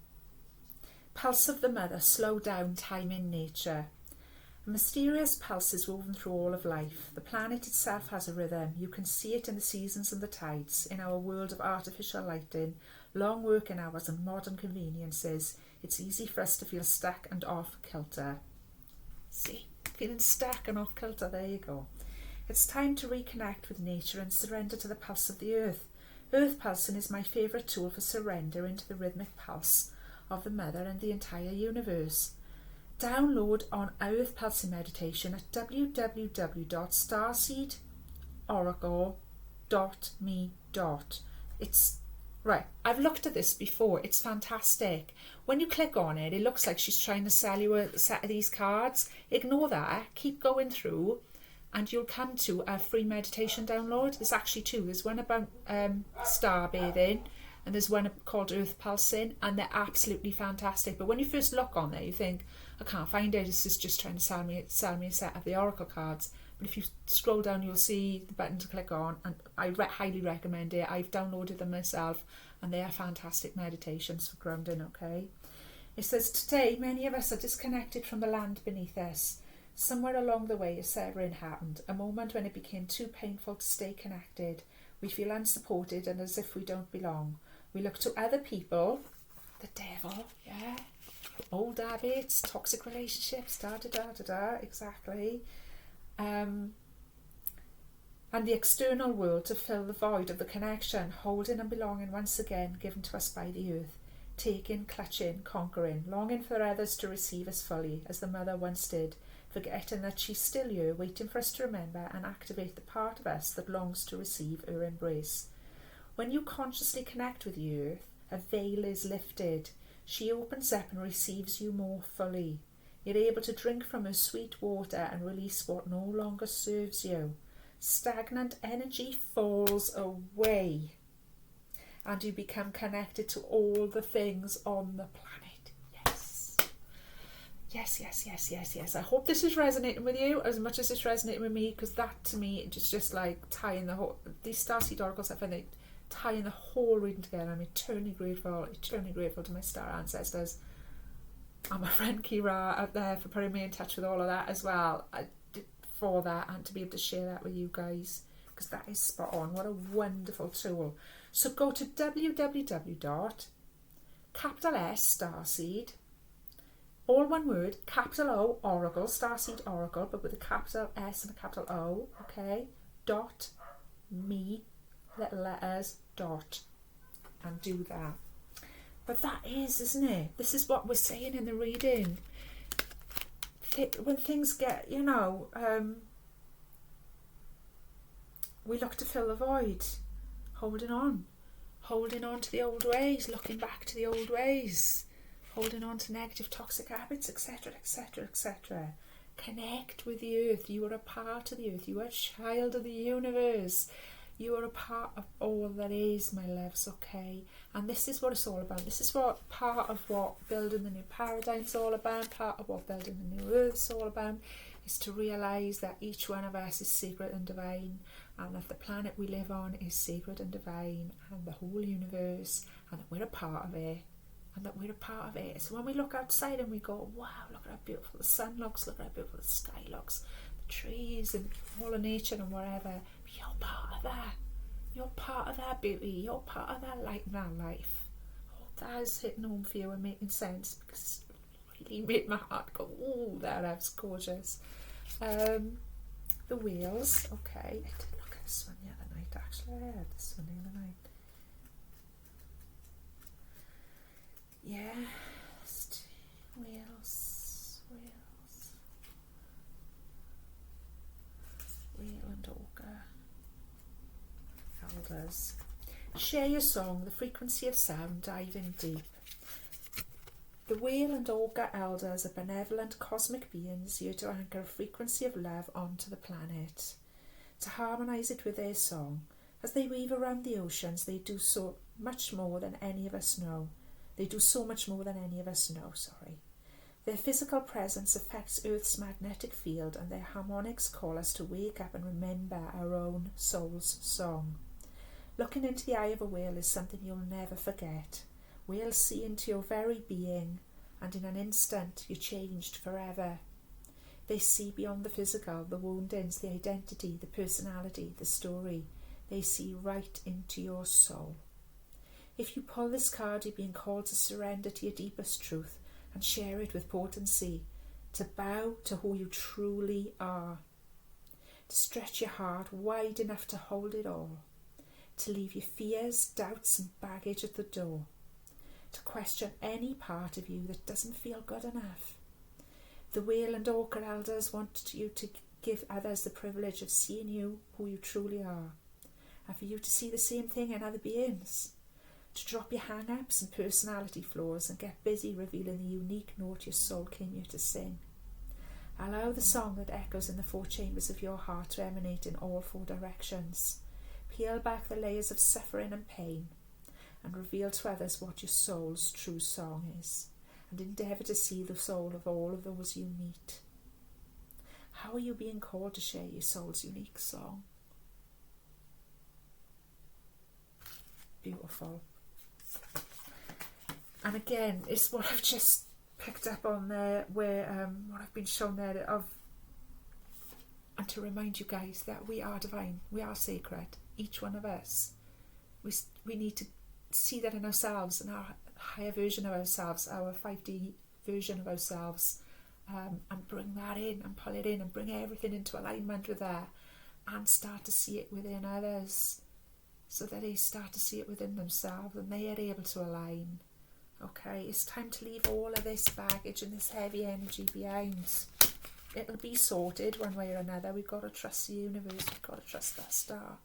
Pulse of the mother, slow down, time in nature. A mysterious pulse is woven through all of life. The planet itself has a rhythm. You can see it in the seasons and the tides. In our world of artificial lighting, long working hours and modern conveniences, it's easy for us to feel stuck and off kilter. See, feeling stuck and off kilter, there you go. It's time to reconnect with nature and surrender to the pulse of the earth. Earth pulsing is my favourite tool for surrender into the rhythmic pulse of the mother and the entire universe. Download on Earth Pulsing Meditation at www.starseedoracle.me. It's Right, I've looked at this before. It's fantastic. When you click on it, it looks like she's trying to sell you a set of these cards. Ignore that. Keep going through and you'll come to a free meditation download. There's actually two. There's one about star bathing and there's one called Earth Pulsing, and they're absolutely fantastic. But when you first look on there, you think, I can't find it. This is just trying to sell me a set of the Oracle cards. But if you scroll down, you'll see the button to click on, and I highly recommend it. I've downloaded them myself, and they are fantastic meditations for grounding, okay? It says, today, many of us are disconnected from the land beneath us. Somewhere along the way, a severing happened, a moment when it became too painful to stay connected. We feel unsupported and as if we don't belong. We look to other people, the devil, yeah, old habits, toxic relationships, exactly. And the external world to fill the void of the connection, holding and belonging once again given to us by the earth, taking, clutching, conquering, longing for others to receive us fully, as the mother once did, forgetting that she's still here, waiting for us to remember and activate the part of us that longs to receive her embrace. When you consciously connect with the earth, a veil is lifted. She opens up and receives you more fully. You're able to drink from her sweet water and release what no longer serves you. Stagnant energy falls away and you become connected to all the things on the planet. Yes. Yes. I hope this is resonating with you as much as it's resonating with me, because that to me is just like tying the whole, these starseed oracles, I find they tying the whole reading together. I'm eternally grateful to my star ancestors and my friend Kira out there for putting me in touch with all of that as well. For that, and to be able to share that with you guys, because that is spot on. What a wonderful tool. So go to www.S starseed, all one word, capital O, Oracle, Starseed Oracle, but with a capital S and a capital O, okay, .me, little letters, dot, and do that. But that is, isn't it? This is what we're saying in the reading. When things get, we look to fill the void, holding on to the old ways, looking back to the old ways, holding on to negative toxic habits, etc. Connect with the earth. You are a part of the earth. You are a child of the universe. You are a part of all that is, my loves, okay? And this is what it's all about. This is what part of what building the new paradigm is all about, part of what building the new earth is all about, is to realise that each one of us is sacred and divine, and that the planet we live on is sacred and divine, and the whole universe, and that we're a part of it. So when we look outside and we go, wow, look at how beautiful the sun looks, look at how beautiful the sky looks, the trees and all of nature and whatever, you're part of that. You're part of that beauty. You're part of that light in that life. I hope that is hitting home for you and making sense, because it really made my heart go, ooh, that's gorgeous. The wheels, okay. I did look at this one the other night, actually. I had this one the other night. Yeah, wheels. Wheel and ochre. Elders. Share your song, the frequency of sound, dive in deep. The whale and ochre elders are benevolent cosmic beings here to anchor a frequency of love onto the planet, to harmonise it with their song. As they weave around the oceans, they do so much more than any of us know. Their physical presence affects Earth's magnetic field, and their harmonics call us to wake up and remember our own soul's song. Looking into the eye of a whale is something you'll never forget. Whales see into your very being, and in an instant you're changed forever. They see beyond the physical, the woundings, the identity, the personality, the story. They see right into your soul. If you pull this card, you're being called to surrender to your deepest truth and share it with potency, to bow to who you truly are, to stretch your heart wide enough to hold it all, to leave your fears, doubts and baggage at the door, to question any part of you that doesn't feel good enough. The whale and ochre elders want you to give others the privilege of seeing you who you truly are, and for you to see the same thing in other beings. to drop your hang-ups and personality flaws and get busy revealing the unique note your soul came here to sing. Allow the song that echoes in the 4 chambers of your heart to emanate in all 4 directions. Peel back the layers of suffering and pain and reveal to others what your soul's true song is, and endeavour to see the soul of all of those you meet. How are you being called to share your soul's unique song? Beautiful. And again, it's what I've just picked up on there, where what I've been shown there of, and to remind you guys that we are divine, we are sacred, each one of us. We need to see that in ourselves, in our higher version of ourselves, our 5D version of ourselves, and bring that in and pull it in and bring everything into alignment with that, and start to see it within others, so that they start to see it within themselves and they are able to align. Okay, it's time to leave all of this baggage and this heavy energy behind. It'll be sorted one way or another. We've got to trust the universe, we've got to trust that star.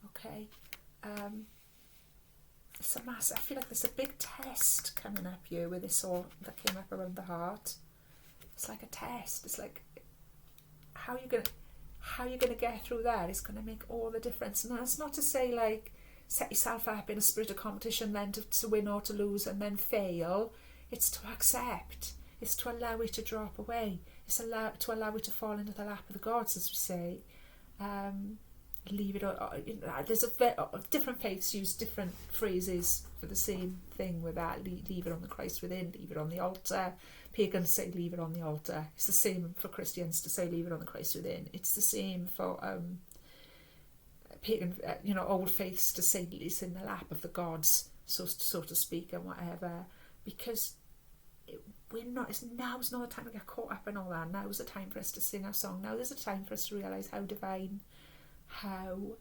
Okay, it's a mass. I feel like there's a big test coming up here with this all that came up around the heart. It's like a test. It's like, how are you gonna get through that? It's gonna make all the difference. And that's not to say like set yourself up in a spirit of competition then to win or to lose and then fail. It's to accept. It's to allow it to drop away. It's to allow it to fall into the lap of the gods, as we say. Leave it. There's different faiths use different phrases for the same thing with that. Leave it on the Christ within. Leave it on the altar. Pagans say leave it on the altar. It's the same for Christians to say leave it on the Christ within. It's the same for pagan, old faiths to say it's in the lap of the gods, so to speak, and whatever. Because now's not the time to get caught up in all that. Now's the time for us to sing our song. Now there's a time for us to realise how divine, how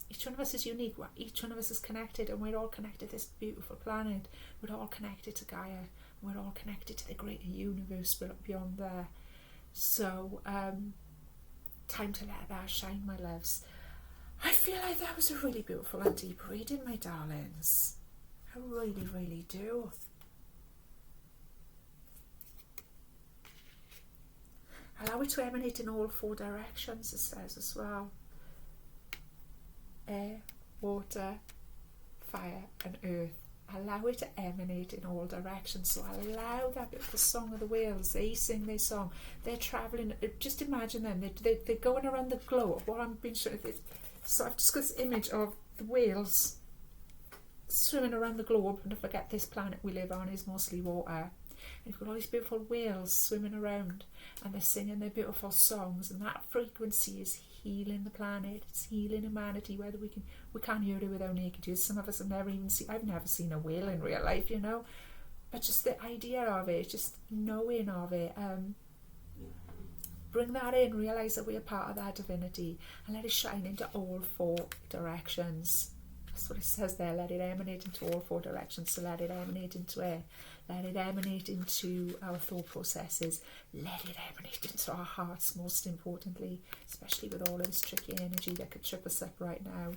each one of us is unique, each one of us is connected, and we're all connected to this beautiful planet. We're all connected to Gaia, we're all connected to the greater universe beyond there. So time to let that shine, my loves. I feel like that was a really beautiful and deep reading, my darlings. I really, really do. Allow it to emanate in all 4 directions, it says as well. Air, water, fire and earth. Allow it to emanate in all directions. So allow that beautiful song of the whales. They sing their song. They're travelling. Just imagine them. They're going around the globe. What I'm being shown. So I've just got this image of the whales swimming around the globe. And don't forget, this planet we live on is mostly water. And you've got all these beautiful whales swimming around, and they're singing their beautiful songs, and that frequency is healing the planet. It's healing humanity. Whether we can't hear it with our naked ears. Some of us have never even seen. I've never seen a whale in real life, but just the idea of it, just knowing of it. Bring that in. Realise that we are part of that divinity, and let it shine into all 4 directions. That's what it says there. Let it emanate into all 4 directions. So let it emanate into air. Let it emanate into our thought processes. Let it emanate into our hearts, most importantly, especially with all of this tricky energy that could trip us up right now.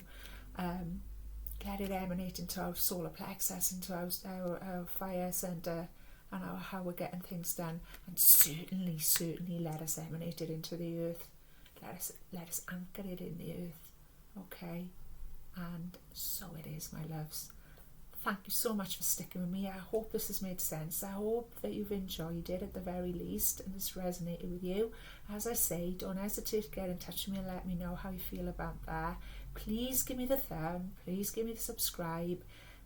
Let it emanate into our solar plexus, into our fire centre, and how we're getting things done. And certainly let us emanate it into the earth. Let us anchor it in the earth. Okay? And so it is, my loves. Thank you so much for sticking with me. I hope this has made sense. I hope that you've enjoyed it at the very least, and this resonated with you. As I say, don't hesitate to get in touch with me and let me know how you feel about that. Please give me the thumb. Please give me the subscribe.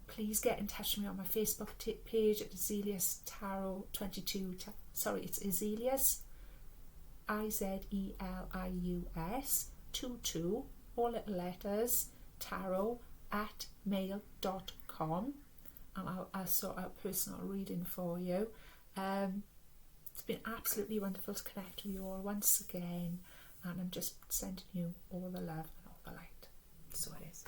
Please get in touch with me on my Facebook page at Azelius Tarot 22. Sorry, it's Azelius, Izelius 22, all little letters, tarot at mail.com, and I'll sort out personal reading for you. It's been absolutely wonderful to connect with you all once again, and I'm just sending you all the love and all the light. So it is.